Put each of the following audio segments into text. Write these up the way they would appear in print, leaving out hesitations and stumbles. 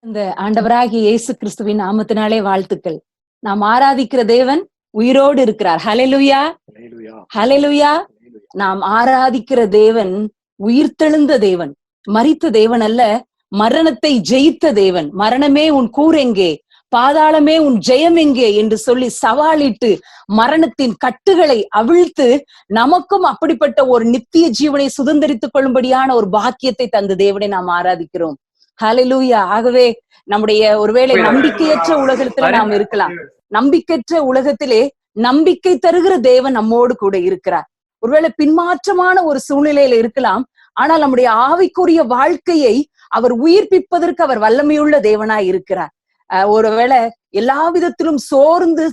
இந்த ஆண்டவராகிய இயேசு கிறிஸ்துவின் நாமத்தினாலே வாழ்த்துக்கள். நாம் ஆராதிக்கிற தேவன் உயிரோடு இருக்கிறார். ஹல்லேலூயா, ஹல்லேலூயா. நாம் ஆராதிக்கிற தேவன் உயிர்த்தெழுந்த தேவன், மரித்த தேவன் அல்ல, மரணத்தை ஜெயித்த தேவன். மரணமே உன் கூர் எங்கே, பாதாளமே உன் ஜெயம் எங்கே என்று சொல்லி சவாலிட்டு மரணத்தின் கட்டுகளை அவிழ்த்து நமக்கும் அப்படிப்பட்ட ஒரு நித்திய ஜீவனை சுதந்திரித்துக் கொள்ளும்படியான ஒரு பாக்கியத்தை தந்த தேவனை நாம் ஆராதிக்கிறோம். ஹல்லேலூயா. ஆகவே நம்முடைய ஒருவேளை நம்பிக்கையற்ற உலகத்துல நாம் இருக்கலாம். நம்பிக்கையற்ற உலகத்திலே நம்பிக்கை தருகிற தேவன் நம்மோடு கூட இருக்கிறார். ஒருவேளை பின்மாற்றமான ஒரு சூழ்நிலையில இருக்கலாம். ஆனால் நம்முடைய ஆவிக்குரிய வாழ்க்கையை அவர் உயிர்ப்பிப்பதற்கு அவர் வல்லமையுள்ள தேவனாய் இருக்கிறார். ஒருவேளை எல்லா விதத்திலும் சோர்ந்து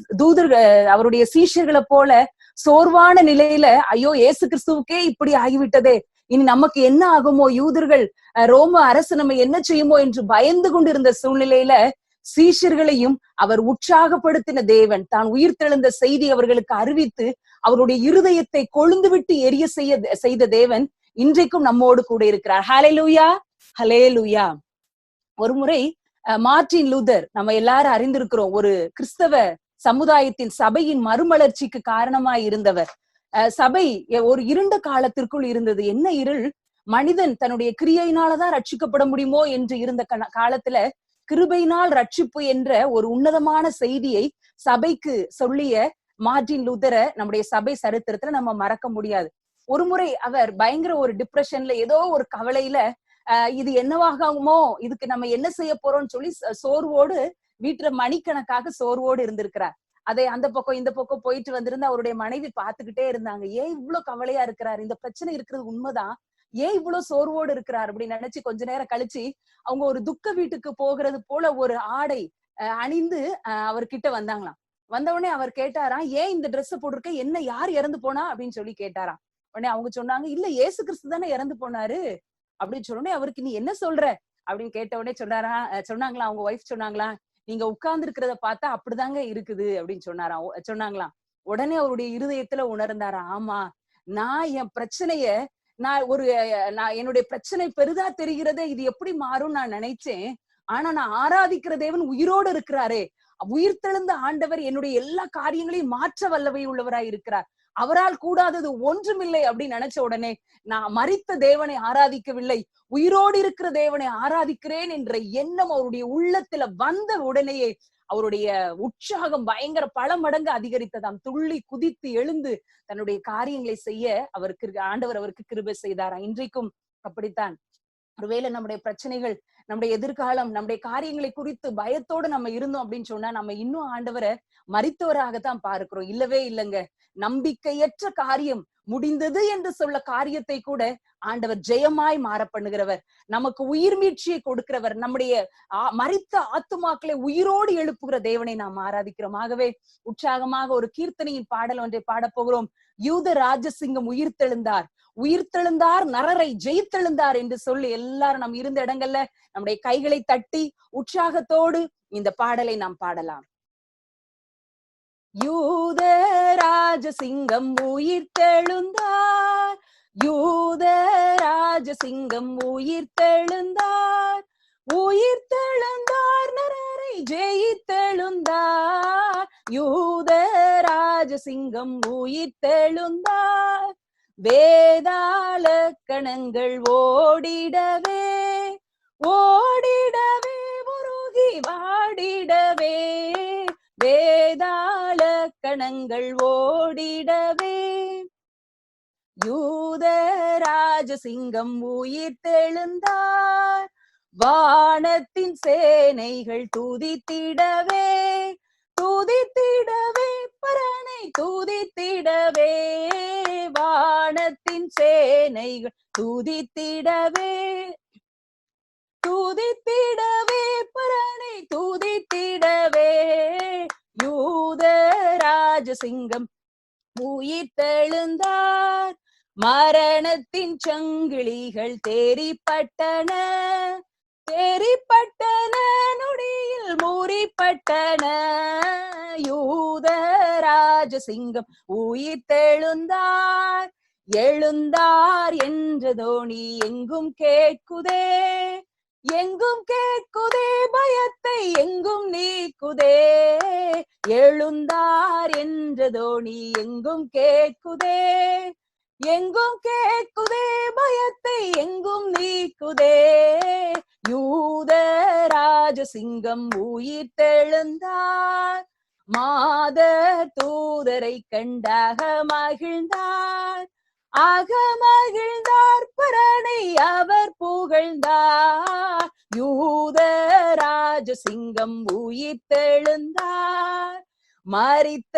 அவருடைய சீஷர்களை போல சோர்வான நிலையில, ஐயோ இயேசு கிறிஸ்துவுக்கே இப்படி ஆகிவிட்டதே, இனி நமக்கு என்ன ஆகுமோ, யூதர்கள் ரோம அரசு நம்ம என்ன செய்யுமோ என்று பயந்து கொண்டிருந்த சூழ்நிலையில சீஷர்களையும் அவர் உற்சாகப்படுத்தின தேவன், தான் உயிர்த்தெழுந்த செய்தி அவர்களுக்கு அறிவித்து அவருடைய இருதயத்தை கொழுந்து விட்டு எரிய செய்த தேவன் இன்றைக்கும் நம்மோடு கூட இருக்கிறார். ஹல்லேலூயா, ஹல்லேலூயா. ஒரு முறை மார்ட்டின் லூதர், நம்ம எல்லாரும் அறிந்திருக்கிறோம், ஒரு கிறிஸ்தவ சமுதாயத்தின் சபையின் மறுமலர்ச்சிக்கு காரணமாய் இருந்தவர். சபை ஒரு இருண்ட காலத்திற்குள் இருந்தது. என்ன இருள்? மனிதன் தன்னுடைய கிரியையினாலதான் ரட்சிக்கப்பட முடியுமோ என்று இருந்த காலத்துல கிருபையினால் ரட்சிப்பு என்ற ஒரு உன்னதமான செய்தியை சபைக்கு சொல்லிய மார்ட்டின் லூதரை நம்முடைய சபை சரித்திரத்துல நம்ம மறக்க முடியாது. ஒரு முறை அவர் பயங்கர ஒரு டிப்ரெஷன்ல, ஏதோ ஒரு கவலையில, இது என்னவாகுமோ, இதுக்கு நம்ம என்ன செய்ய போறோம்னு சொல்லி சோர்வோடு வீட்டுல மணிக்கணக்காக சோர்வோடு இருந்திருக்கிறார். அதை அந்த பக்கம் இந்த பக்கம் போயிட்டு வந்திருந்து அவருடைய மனைவி பார்த்துக்கிட்டே இருந்தாங்க. ஏன் இவ்வளவு கவலையா இருக்கிறார், இந்த பிரச்சனை இருக்கிறது உண்மைதான், ஏன் இவ்வளவு சோர்வோடு இருக்கிறார் அப்படின்னு நினைச்சு கொஞ்ச நேரம் கழிச்சு அவங்க ஒரு துக்க வீட்டுக்கு போகிறது போல ஒரு ஆடை அணிந்து அவர்கிட்ட வந்தாங்களாம். வந்தவுடனே அவர் கேட்டாராம், ஏன் இந்த ட்ரெஸ் போட்டிருக்க, என்ன, யார் இறந்து போனா அப்படின்னு சொல்லி கேட்டாராம். உடனே அவங்க சொன்னாங்க, இல்ல இயேசு கிறிஸ்து தானே இறந்து போனாரு அப்படின்னு சொன்னோடனே அவருக்கு, நீ என்ன சொல்ற அப்படின்னு கேட்ட உடனே சொன்னாங்களா அவங்க ஒய்ஃப் சொன்னாங்களா, நீங்க உட்கார்ந்து இருக்கிறத பார்த்தா அப்படிதாங்க இருக்குது அப்படின்னு சொன்னாங்களாம். உடனே அவருடைய இருதயத்துல உணர்ந்தாரா, ஆமா, நான் என் பிரச்சனைய நான் என்னுடைய பிரச்சனை பெரிதா தெரிகிறதே, இது எப்படி மாறும் நான் நினைச்சேன். ஆனா நான் ஆராதிக்கிற தேவன் உயிரோடு இருக்கிறாரே, உயிர்த்தெழுந்த ஆண்டவர் என்னுடைய எல்லா காரியங்களையும் மாற்ற வல்லமை உள்ளவராய் இருக்கிறார், அவரால் கூடாதது ஒன்றுமில்லை அப்படின்னு நினைச்ச உடனே நான் மரித்த தேவனை ஆராதிக்கவில்லை, உயிரோடு இருக்கிற தேவனை ஆராதிக்கிறேன் என்ற எண்ணம் அவருடைய உள்ளத்துல வந்த உடனேயே அவருடைய உற்சாகம் பயங்கர பல மடங்கு அதிகரித்ததாம். துள்ளி குதித்து எழுந்து தன்னுடைய காரியங்களை செய்ய ஆண்டவர் அவருக்கு கிருபை செய்தாராம். இன்றைக்கும் அப்படித்தான். ஒருவேளை நம்முடைய பிரச்சனைகள், நம்முடைய எதிர்காலம், நம்முடைய காரியங்களை குறித்து பயத்தோடு நம்ம இருந்தோம் அப்படின்னு சொன்னா நம்ம இன்னும் ஆண்டவரை மரித்தவராகத்தான் பார்க்கிறோம். இல்லவே இல்லைங்க. நம்பிக்கையற்ற காரியம் முடிந்தது என்று சொல்ல காரியத்தை கூட ஆண்டவர் ஜெயமாய் மாற பண்ணுகிறவர், நமக்கு உயிர் மீட்சியை கொடுக்கிறவர், நம்முடைய மரித்த ஆத்துமாக்களை உயிரோடு எழுப்புகிற தேவனை நாம் ஆராதிக்கிறோம். ஆகவே உற்சாகமாக ஒரு கீர்த்தனையின் பாடல் ஒன்றை பாடப்போகிறோம். யூத ராஜசிங்கம் உயிர்த்தெழுந்தார், உயிர்த்தெழுந்தார், நரரை ஜெயித்தெழுந்தார் என்று சொல்லி எல்லாரும் நம் இருந்த இடங்கள்ல நம்முடைய கைகளை தட்டி உற்சாகத்தோடு இந்த பாடலை நாம் பாடலாம். யூத ராஜசிங்கம் உயிர்த்தெழுந்தார், யூத ராஜசிங்கம் உயிர்த்தெழுந்தார், உயிர்த்தெழுந்தார், நரரை ஜெயித்தெழுந்தார், யூத ராஜசிங்கம் உயிர்த்தெழுந்தார், வேதாள கணங்கள் ஓடிடவே ஓடிடவே உருகி வாடிடவே, வேதாள கணங்கள் ஓடிடவே, யூத ராஜசிங்கம் உயிர்த்தெழுந்தார், வானத்தின் சேனைகள் துதித்திடவே துதித்திடவே, பரனை துதித்திடவே, வானத்தின் சேனைகள் துதித்திடவே துதித்திடவே, பரனை துதித்திடவே, யூத ராஜசிங்கம் உயிர்த்தெழுந்தார், மரணத்தின் சங்கிலிகள் தேறிப்பட்டன தேறிப்பட்டன, நொடியில் மூறிப்பட்டன, யூத ராஜசிங்கம் உயிர்த்தெழுந்தார், எழுந்தார் என்ற தோணி எங்கும் கேட்குதே எங்கும் கேட்குதே பயத்தை எங்கும் நீக்குதே, எழுந்தார் என்ற தோணி எங்கும் கேட்குதே, எங்கும் கேட்குதே பயத்தை எங்கும் நீக்குதே, யூத ராஜசிங்கம் உயிர் தெழுந்தார், மாத தூதரை கண்டாக மகிழ்ந்தார், ஆக மகிழ்ந்தார் பரனை அவர் புகழ்ந்தார், யூத ராஜசிங்கம் உயிர் தெழுந்தார், மரித்த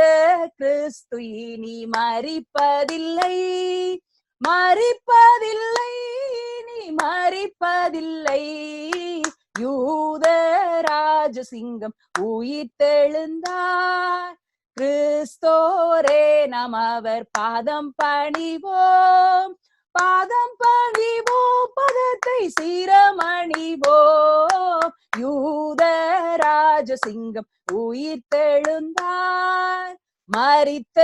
கிறிஸ்து இனி மரிப்பதில்லை, மரிப்பதில்லை நீ மரிப்பதில்லை, யூத ராஜசிங்கம் உயிர் தெழுந்தார், கிறிஸ்தோரே நாம் அவர் பாதம் பணிவோம், பாதம் பணிவோம் பதத்தை சீரமணிவோம், யூத ராஜசிங்கம் உயிர் தெழுந்தார், மரித்த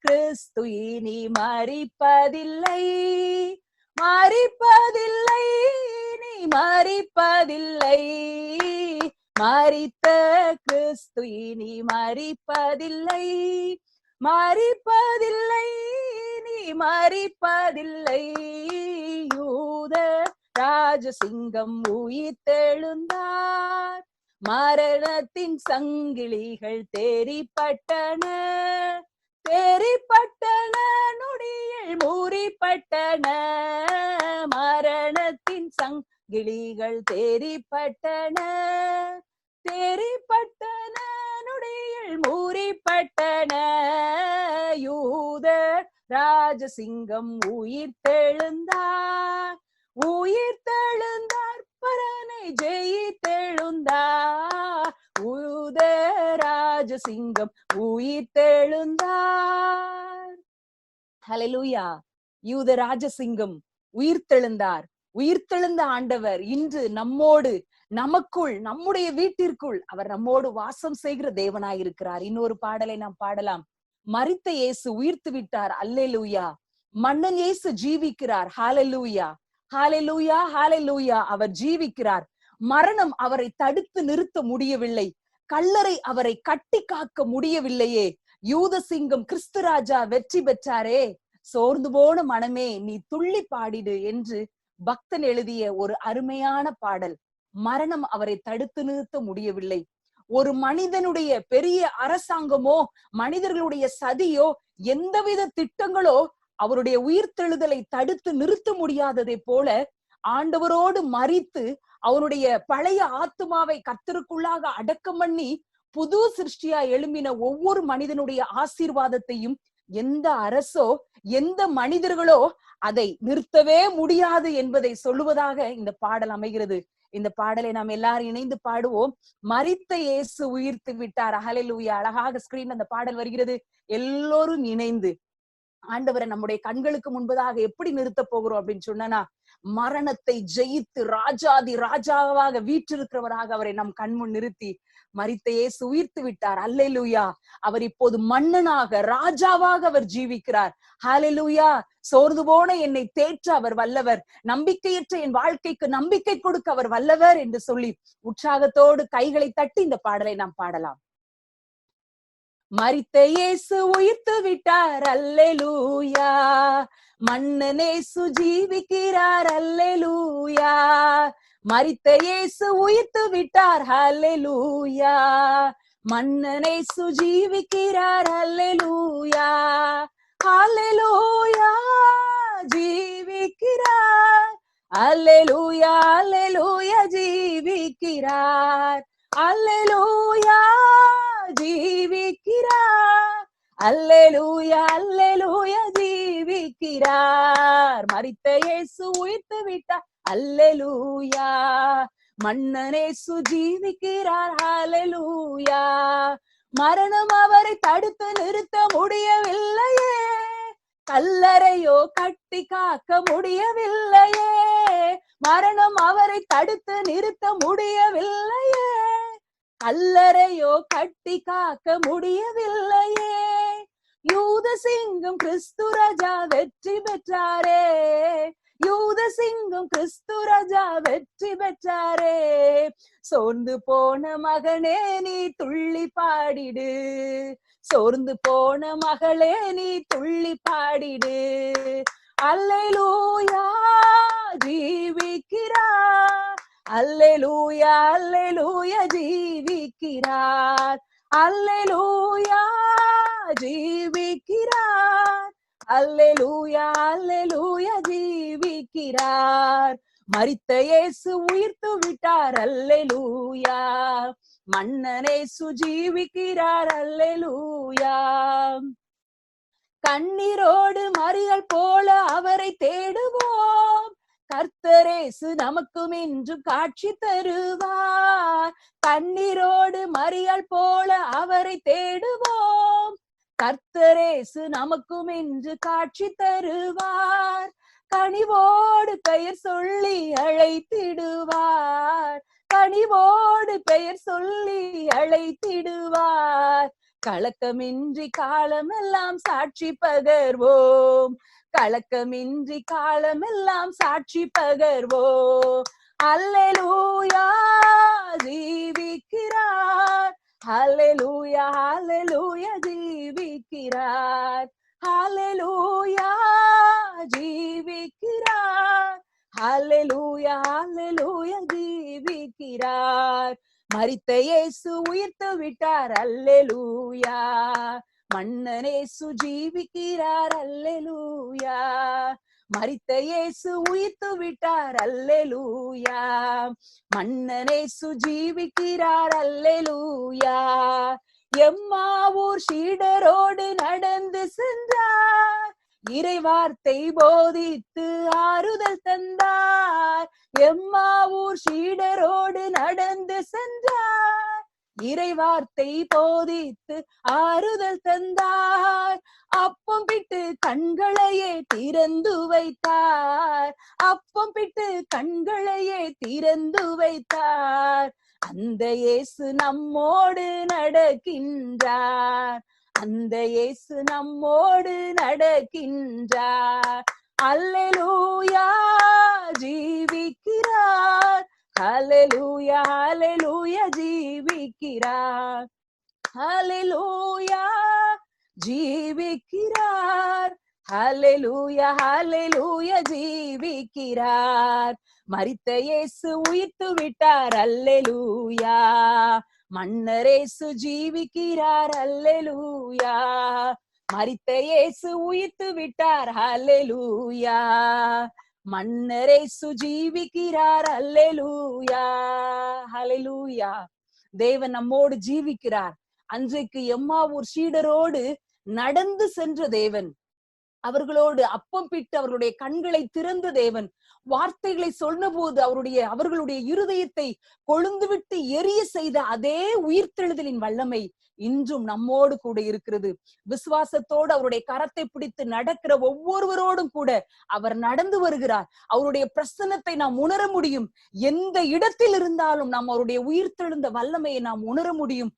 கிறிஸ்து இனி மரிப்பதில்லை, மரிப்பதில்லை நீ மரிப்பதில்லை, மரித்த கிறிஸ்து இனி மரிப்பதில்லை, மரிப்பதில்லை நீ மரிப்பதில்லை, யூத ராஜசிங்கம் உயிர் தெழுந்தார், மரணத்தின் சங்கிலிகள் தேறிப்பட்டன, தேறிப்பட்டன நொடியில் மூறிப்பட்டன, மரணத்தின் சங்கிலிகள் தேறிப்பட்டன, தேறிப்பட்டன நொடியில் மூறிப்பட்டன, யூத ராஜசிங்கம் உயிர் தெழுந்தார், உயிர் தெழுந்தார் பரனை ஜெயித்தெழுந்தார், யூத ராஜசிங்கம் உயிர் தெழுந்தார். ஹல்லேலூயா. யூத ராஜசிங்கம் உயிர்த்தெழுந்தார். உயிர்த்தெழுந்த ஆண்டவர் இன்று நம்மோடு, நமக்குள், நம்முடைய வீட்டிற்குள் அவர் நம்மோடு வாசம் செய்கிற தேவனாயிருக்கிறார். இன்னொரு பாடலை நாம் பாடலாம். மரித்த இயேசு உயிர்த்து விட்டார், அல்லேலூயா. மன்னன் இயேசு ஜீவிக்கிறார், ஹல்லேலூயா, ஹல்லேலூயா, ஹல்லேலூயா. அவர் ஜீவிக்கிறார். மரணம் அவரை தடுத்து நிறுத்த முடியவில்லை, கல்லறை அவரை கட்டி காக்க முடியவில்லையே. யூத சிங்கம் கிறிஸ்து ராஜா வெற்றி பெற்றாரே, சோர்ந்து போன மனமே நீ துள்ளி பாடிடு என்று பக்தன் எழுதிய ஒரு அருமையான பாடல். மரணம் அவரை தடுத்து நிறுத்த முடியவில்லை. ஒரு மனிதனுடைய பெரிய அரசாங்கமோ மனிதர்களுடைய சதியோ எந்தவித திட்டங்களோ அவருடைய உயிர்த்தெழுதலை தடுத்து நிறுத்த முடியாததை போல ஆண்டவரோடு மரித்து அவருடைய பழைய ஆத்துமாவை கர்த்தருக்குள்ளாக அடக்கம் பண்ணி புது சிருஷ்டியா எழும்பின ஒவ்வொரு மனிதனுடைய ஆசீர்வாதத்தையும் எந்த அரசோ எந்த மனிதர்களோ அதை நிறுத்தவே முடியாது என்பதை சொல்லுவதாக இந்த பாடல் அமைகிறது. இந்த பாடலை நாம் எல்லாரும் இணைந்து பாடுவோம். மரித்த இயேசு உயிர்த்து விட்டார், ஹல்லேலூயா. அழகாக ஸ்கிரீன் அந்த பாடல் வருகிறது. எல்லோரும் இணைந்து ஆண்டவரை நம்முடைய கண்களுக்கு முன்பதாக எப்படி நிறுத்த போகிறோம் அப்படின்னு சொன்னா, மரணத்தை ஜெயித்து ராஜாதி ராஜாவாக வீற்றிருக்கிறவராக அவரை நம் கண்முன் நிறுத்தி மரித்த இயேசு உயிர்த்து விட்டார், அல்லேலூயா. அவர் இப்போது மன்னனாக ராஜாவாக அவர் ஜீவிக்கிறார், ஹல்லேலூயா. சோர்ந்து போன என்னை தேற்ற அவர் வல்லவர், நம்பிக்கையற்ற என் வாழ்க்கைக்கு நம்பிக்கை கொடுக்க அவர் வல்லவர் என்று சொல்லி உற்சாகத்தோடு கைகளை தட்டி இந்த பாடலை நாம் பாடலாம். மரித்த இயேசு உயிர்த்து விட்டார், அல்லேலூயா. மன்னன் இயேசு ஜீவிக்கிறார், அல்லேலூயா. மரித்த இயேசு உயிர்த்து விட்டார், அல்லேலூயா. மன்னன் இயேசு ஜீவிக்கிறார், அல்லேலூயா. அல்லேலூயா, ஜீவிக்கிறார், அல்லேலூயா, அல்லேலூயா, ஜீவிக்கிறார், அல்லேலூயா, ஜீவிக்கிறார், அல்லேலூயா, அல்லேலூயா, ஜீவிக்கிறார். மரித்த இயேசு உயிர்த்து விட்டார், அல்லேலூயா. மன்னன் இயேசு ஜீவிக்கிறார், அல்லேலூயா. மரணம் அவரை தடுத்து நிறுத்த முடியவில்லையே, கல்லறையோ கட்டி காக்க முடியவில்லையே. மரணம் அவரை தடுத்து நிறுத்த முடியவில்லையே, கல்லறையோ கட்டி காக்க முடியவில்லையே. யூத சிங்கம் கிறிஸ்து ராஜா வெற்றி பெற்றாரே, யூத சிங்கம் கிறிஸ்து ராஜா வெற்றி பெற்றாரே. சோர்ந்து போன மகனே நீ துள்ளி பாடிடு, சோர்ந்து போன மகளே நீ துள்ளி பாடிடு. அல்லேலூயா ஜீவிக்கிறார், அல்லேலூயா அல்லேலூயா ஜீவிக்கிறார், அல்லேலூயா ஜீவிக்கிறார், அல்லேலூயா அல்லேலூயா ஜீவிக்கிறார். மரித்த இயேசு உயிர்த்து விட்டார், அல்லேலூயா. மன்னனேசு ஜீவிக்கிறார், அல்லேலூயா. கண்ணீரோடு மறியல் போல அவரை தேடுவோம், கர்த்தரேசு நமக்கும் இன்றும் காட்சி தருவார். கண்ணீரோடு மறியல் போல அவரை தேடுவோம், கர்த்தரேசு நமக்கும் இன்று காட்சி தருவார். கனிவோடு பெயர் சொல்லி அழைத்திடுவார், கனிவோடு பெயர் சொல்லி அழைத்திடுவார். கலக்கமின்றி காலமெல்லாம் சாட்சி பகர்வோம், கலக்கமின்றி காலமெல்லாம் சாட்சி பகர்வோம். அல்லேலூயா ஜீவிக்கிறார், அல்லேலூயா அல்லேலூயா ஜீவிக்கிறார், அல்லேலூயா ஜீவிக்கிறார், அல்லேலூயா அல்லேலூயா ஜீவிக்கிறார். மரித்த இயேசு உயிர்த்து விட்டார், அல்லேலூயா. மன்னனேசு ஜீவிக்கிறார், அல்லேலூயா. மரித்த இயேசு உயிர்த்து விட்டார், அல்லேலூயா. மன்னனேசு ஜீவிக்கிறார், அல்லேலூயா. எம்மாவூர் சீடரோடு நடந்து சென்றார், இறைவார்த்தை போதித்து ஆறுதல் தந்தார். எம்மாவூர் சீடரோடு நடந்து சென்றார், இறைவார்த்தை போதித்து ஆறுதல் தந்தார். அப்பம் பிட்டு கண்களையே திறந்து வைத்தார், அப்பம் பிட்டு கண்களையே திறந்து வைத்தார். அந்த இயேசு நம்மோடு நடக்கின்றார், அந்த இயேசு நம்மோடு நடக்கின்றார். அல்லேலூயா ஜீவிக்கிறார், அல்லேலூயா அல்லேலூயா ஜீவிக்கிறார், அல்லேலூயா ஜீவிக்கிறார், அல்லேலூயா அல்லேலூயா ஜீவிக்கிறார். மரித்த இயேசு உயிர்த்து விட்டார், அல்லேலூயா. மன்னரேசு ஜீவிக்கிறார், அல்லேலூயா. மரித்த இயேசு உயிர்த்து விட்டார், அல்லேலூயா. மன்னரேசு ஜீவிக்கிறார், அல்லேலூயா. அல்லேலூயா. தேவன் நம்மோடு ஜீவிக்கிறார். அன்றைக்கு எம்மாவூர் சீடரோடு நடந்து சென்ற தேவன், அவர்களோடு அப்பம் பிட்டு அவர்களுடைய கண்களை திறந்த தேவன், வார்த்தைகளை சொன்னபோது அவர்களுடைய இருதயத்தை கொழுந்துவிட்டு எரிய செய்த அதே உயிர்த்தெழுதலின் வல்லமை இன்றும் நம்மோடு கூட இருக்கிறது. விசுவாசத்தோடு அவருடைய கரத்தை பிடித்து நடக்கிற ஒவ்வொருவரோடும் கூட அவர் நடந்து வருகிறார். அவருடைய பிரசன்னத்தை நாம் உணர முடியும். எந்த இடத்தில் இருந்தாலும் நாம் அவருடைய உயிர்த்தெழுந்த வல்லமையை நாம் உணர முடியும்.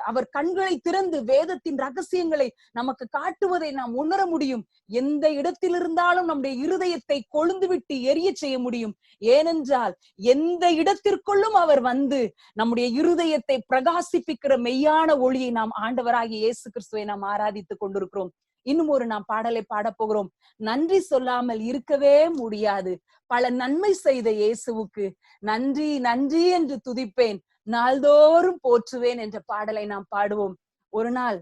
அவர் கண்களை திறந்து வேதத்தின் ரகசியங்களை நமக்கு காட்டுவதை நாம் உணர முடியும். எந்த இடத்தில் இருந்தாலும் நம்முடைய இருதயத்தை கொழுந்துவிட்டு எரிய செய்ய முடியும். ஏனென்றால் எந்த இடத்திற்குள்ளும் அவர் வந்து நம்முடைய இருதயத்தை பிரகாசிப்பிக்கிற மெய்யான ஒளியை நாம் ஆண்டவராகிய இயேசு கிறிஸ்துவை நாம் ஆராதித்துக் கொண்டிருக்கிறோம். இன்னும் ஒரு நாம் பாடலை பாடப் போகிறோம். நன்றி சொல்லாமல் இருக்கவே முடியாது. பல நன்மை செய்த இயேசுவுக்கு நன்றி நன்றி என்று துதிப்பேன், நாள்தோறும் போற்றுவேன் என்ற பாடலை நாம் பாடுவோம். ஒரு நாள்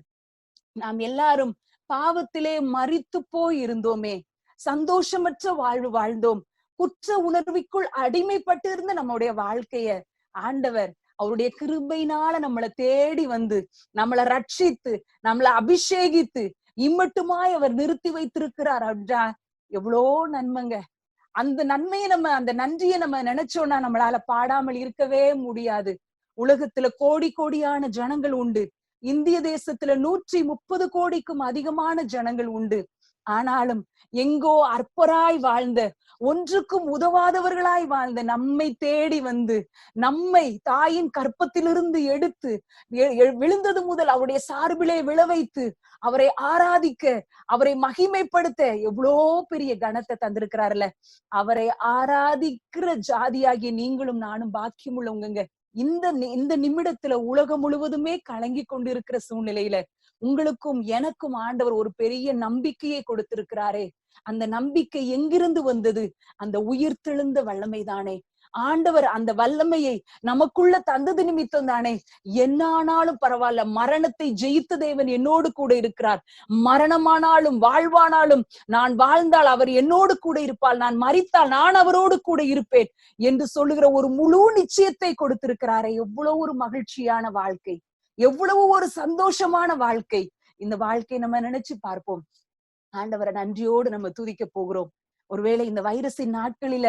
நாம் எல்லாரும் பாவத்திலே மரித்து போய் இருந்தோமே, சந்தோஷமற்ற வாழ்வு வாழ்ந்தோம். குற்ற உணர்வுக்குள் அடிமைப்பட்டு இருந்த நம்முடைய வாழ்க்கைய ஆண்டவர் அவருடைய கிருபையினால நம்மளை தேடி வந்து நம்மளை ரட்சித்து நம்மளை அபிஷேகித்து இம்மட்டுமாய் அவர் நிறுத்தி வைத்திருக்கிறார். அப்படின்னா எவ்வளோ நன்மைங்க. அந்த நன்மையை அந்த நன்றியை நம்ம நினைச்சோம்னா நம்மளால பாடாமல் இருக்கவே முடியாது. உலகத்துல கோடி கோடியான ஜனங்கள் உண்டு. இந்திய தேசத்துல 130 கோடிக்கும் அதிகமான ஜனங்கள் உண்டு. ஆனாலும் எங்கோ அற்பராய் வாழ்ந்த, ஒன்றுக்கும் உதவாதவர்களாய் வாழ்ந்த நம்மை தேடி வந்து, நம்மை தாயின் கற்பத்திலிருந்து எடுத்து விழுந்தது முதல் அவருடைய சார்பிலே விழவைத்து, அவரை ஆராதிக்க, அவரை மகிமைப்படுத்த எவ்வளோ பெரிய கனத்தை தந்திருக்கிறாருல. அவரை ஆராதிக்கிற ஜாதியாகிய நீங்களும் நானும் பாக்கியம் உள்ளவங்க. இந்த நிமிடத்துல உலகம் முழுவதுமே கலங்கி கொண்டிருக்கிற சூழ்நிலையில உங்களுக்கும் எனக்கும் ஆண்டவர் ஒரு பெரிய நம்பிக்கையை கொடுத்திருக்கிறாரே. அந்த நம்பிக்கை எங்கிருந்து வந்தது? அந்த உயிர்த்தெழுந்த வல்லமை தானே. ஆண்டவர் அந்த வல்லமையை நமக்குள்ள தந்தது நிமித்தம் தானே. என்ன ஆனாலும் பரவாயில்ல, மரணத்தை ஜெயித்த தேவன் என்னோடு கூட இருக்கிறார். மரணமானாலும் வாழ்வானாலும் நான் வாழ்ந்தால் அவர் என்னோடு கூட இருப்பாள், நான் மரித்தால் நான் அவரோடு கூட இருப்பேன் என்று சொல்லுகிற ஒரு முழு நிச்சயத்தை கொடுத்திருக்கிறாரே. எவ்வளவு ஒரு மகிழ்ச்சியான வாழ்க்கை, எவ்வளவு ஒரு சந்தோஷமான வாழ்க்கை. இந்த வாழ்க்கை நம்ம நினைச்சு பார்ப்போம். ஆண்டவரை நன்றியோடு நம்ம துதிக்க போகிறோம். ஒருவேளை இந்த வைரஸின் நாட்களில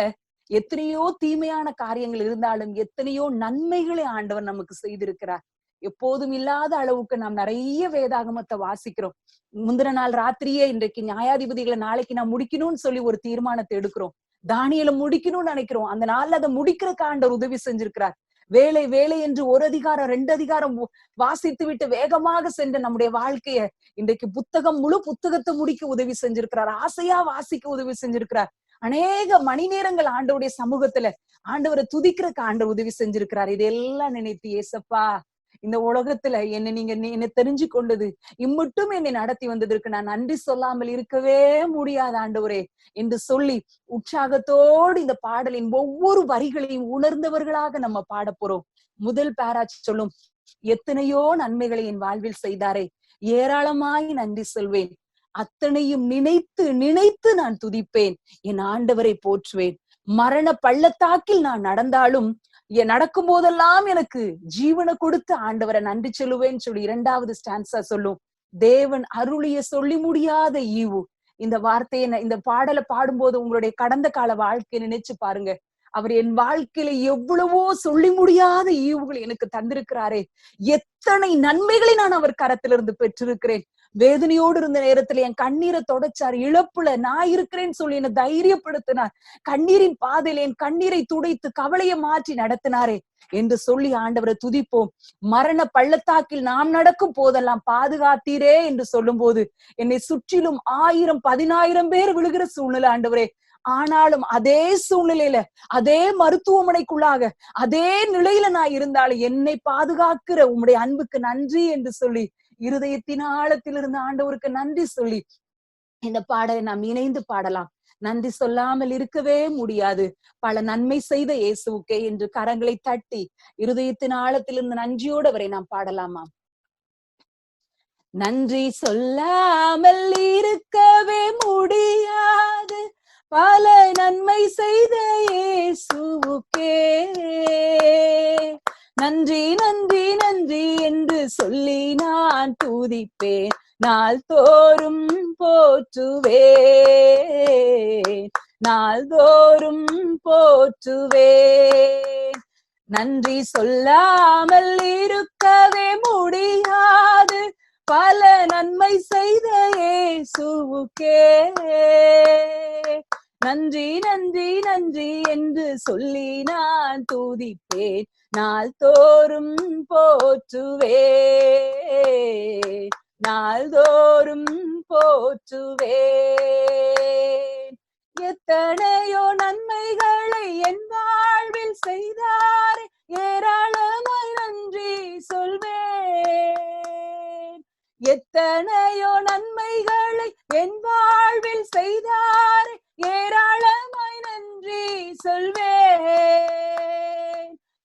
எத்தனையோ தீமையான காரியங்கள் இருந்தாலும் எத்தனையோ நன்மைகளை ஆண்டவர் நமக்கு செய்திருக்கிறார். எப்போதும் இல்லாத அளவுக்கு நாம் நிறைய வேதாகமத்தை வாசிக்கிறோம். முந்தின நாள் ராத்திரியே இன்றைக்கு நியாயாதிபதிகளை நாளைக்கு நான் முடிக்கணும்னு சொல்லி ஒரு தீர்மானத்தை எடுக்கிறோம். தானியேலை முடிக்கணும்னு நினைக்கிறோம். அந்த நாள்ல அதை முடிக்கிறதுக்கு ஆண்டவர் உதவி செஞ்சிருக்கிறார். வேலை வேலை என்று ஒரு அதிகாரம் 2 அதிகாரம் வாசித்து விட்டு வேகமாக சென்ற நம்முடைய வாழ்க்கைய இன்றைக்கு முழு புத்தகத்தை முடிக்க உதவி செஞ்சிருக்கிறார். ஆசையா வாசிக்க உதவி செஞ்சிருக்கிறார். அநேக மணி நேரங்கள் ஆண்டவருடைய சமூகத்துல ஆண்டவரை துதிக்கிறதுக்கு ஆண்டவர் உதவி செஞ்சிருக்கிறார். இதெல்லாம் நினைத்து, ஏசப்பா, இந்த உலகத்துல நீங்க என்ன தெரிஞ்சு கொண்டது இம்மட்டும் என்னை நடத்தி வந்ததற்கு நான் நன்றி சொல்லாமல் இருக்கவே முடியாது ஆண்டவரே என்று சொல்லி உற்சாகத்தோடு இந்த பாடலின் ஒவ்வொரு வரிகளையும் உணர்ந்தவர்களாக நம்ம பாட போறோம். முதல் பாராட்சி சொல்லும், எத்தனையோ நன்மைகளை என் வாழ்வில் செய்தாரே, ஏராளமாய் நன்றி சொல்வேன், அத்தனையும் நினைத்து நினைத்து நான் துதிப்பேன், என் ஆண்டவரை போற்றுவேன். மரண பள்ளத்தாக்கில் நான் நடந்தாலும் நடக்கும் போதெல்லாம் எனக்கு ஜீவனை கொடுத்து ஆண்டவரை நன்றி சொல்லுவேன்னு சொல்லி 2வது ஸ்டான்ஸா சொல்லும். தேவன் அருளிய சொல்லி முடியாத ஈவு. இந்த வார்த்தையை இந்த பாடலை பாடும்போது உங்களுடைய கடந்த கால வாழ்க்கையை நினைச்சு பாருங்க. அவர் என் வாழ்க்கையில எவ்வளவோ சொல்லி முடியாத ஈவுகள் எனக்கு தந்திருக்கிறாரே. எத்தனை நன்மைகளை நான் அவர் கரத்திலிருந்து பெற்றிருக்கிறேன். வேதனையோடு இருந்த நேரத்துல என் கண்ணீரை தொடச்சார். இழப்புல நான் இருக்கிறேன்னு சொல்லி என்னை தைரியப்படுத்தினார். கண்ணீரின் பாதையில என் கண்ணீரை துடைத்து கவலையை மாற்றி நடத்தினாரே என்று சொல்லி ஆண்டவரை துதிப்போம். மரண பள்ளத்தாக்கில் நாம் நடக்கும் போதெல்லாம் பாதுகாத்தீரே என்று சொல்லும் போது என்னை சுற்றிலும் 1000 10,000 பேர் விழுகிற சூழ்நிலை ஆண்டவரே. ஆனாலும் அதே சூழ்நிலையில, அதே மருத்துவமனைக்குள்ளாக, அதே நிலையில நான் இருந்தாலும் என்னை பாதுகாக்கிற உம்முடைய அன்புக்கு நன்றி என்று சொல்லி இருதயத்தின் ஆழத்தில் இருந்த ஆண்டவருக்கு நன்றி சொல்லி இந்த பாடலை நாம் இணைந்து பாடலாம். நன்றி சொல்லாமல் இருக்கவே முடியாது. பல நன்மை செய்த இயேசுவுக்கே என்று கரங்களை தட்டி இருதயத்தின் ஆழத்தில் இருந்து நன்றியோடு அவரை நாம் பாடலாமா? நன்றி சொல்லாமல் இருக்கவே முடியாது, பல நன்மை செய்த இயேசுவுக்கே நன்றி நன்றி நன்றி என்று சொல்லி நான் துதிப்பேன், நாள் தோறும் போற்றுவேன், நாள் தோறும் போற்றுவேன். நன்றி சொல்லாமல் இருக்கவே முடியாது, பல நன்மை செய்த இயேசுவுக்கே நன்றி நன்றி நன்றி என்று சொல்லி நான் துதிப்பேன், நாள் தோறும் போற்றுவேன், நாள் தோறும் போற்றுவேன். எத்தனையோ நன்மைகளை என் வாழ்வில் செய்தாரே, ஏராளமாய் நன்றி சொல்வேன். எத்தனையோ நன்மைகளை என் வாழ்வில் செய்தாரே, ஏராளமாய் நன்றி சொல்வேன்.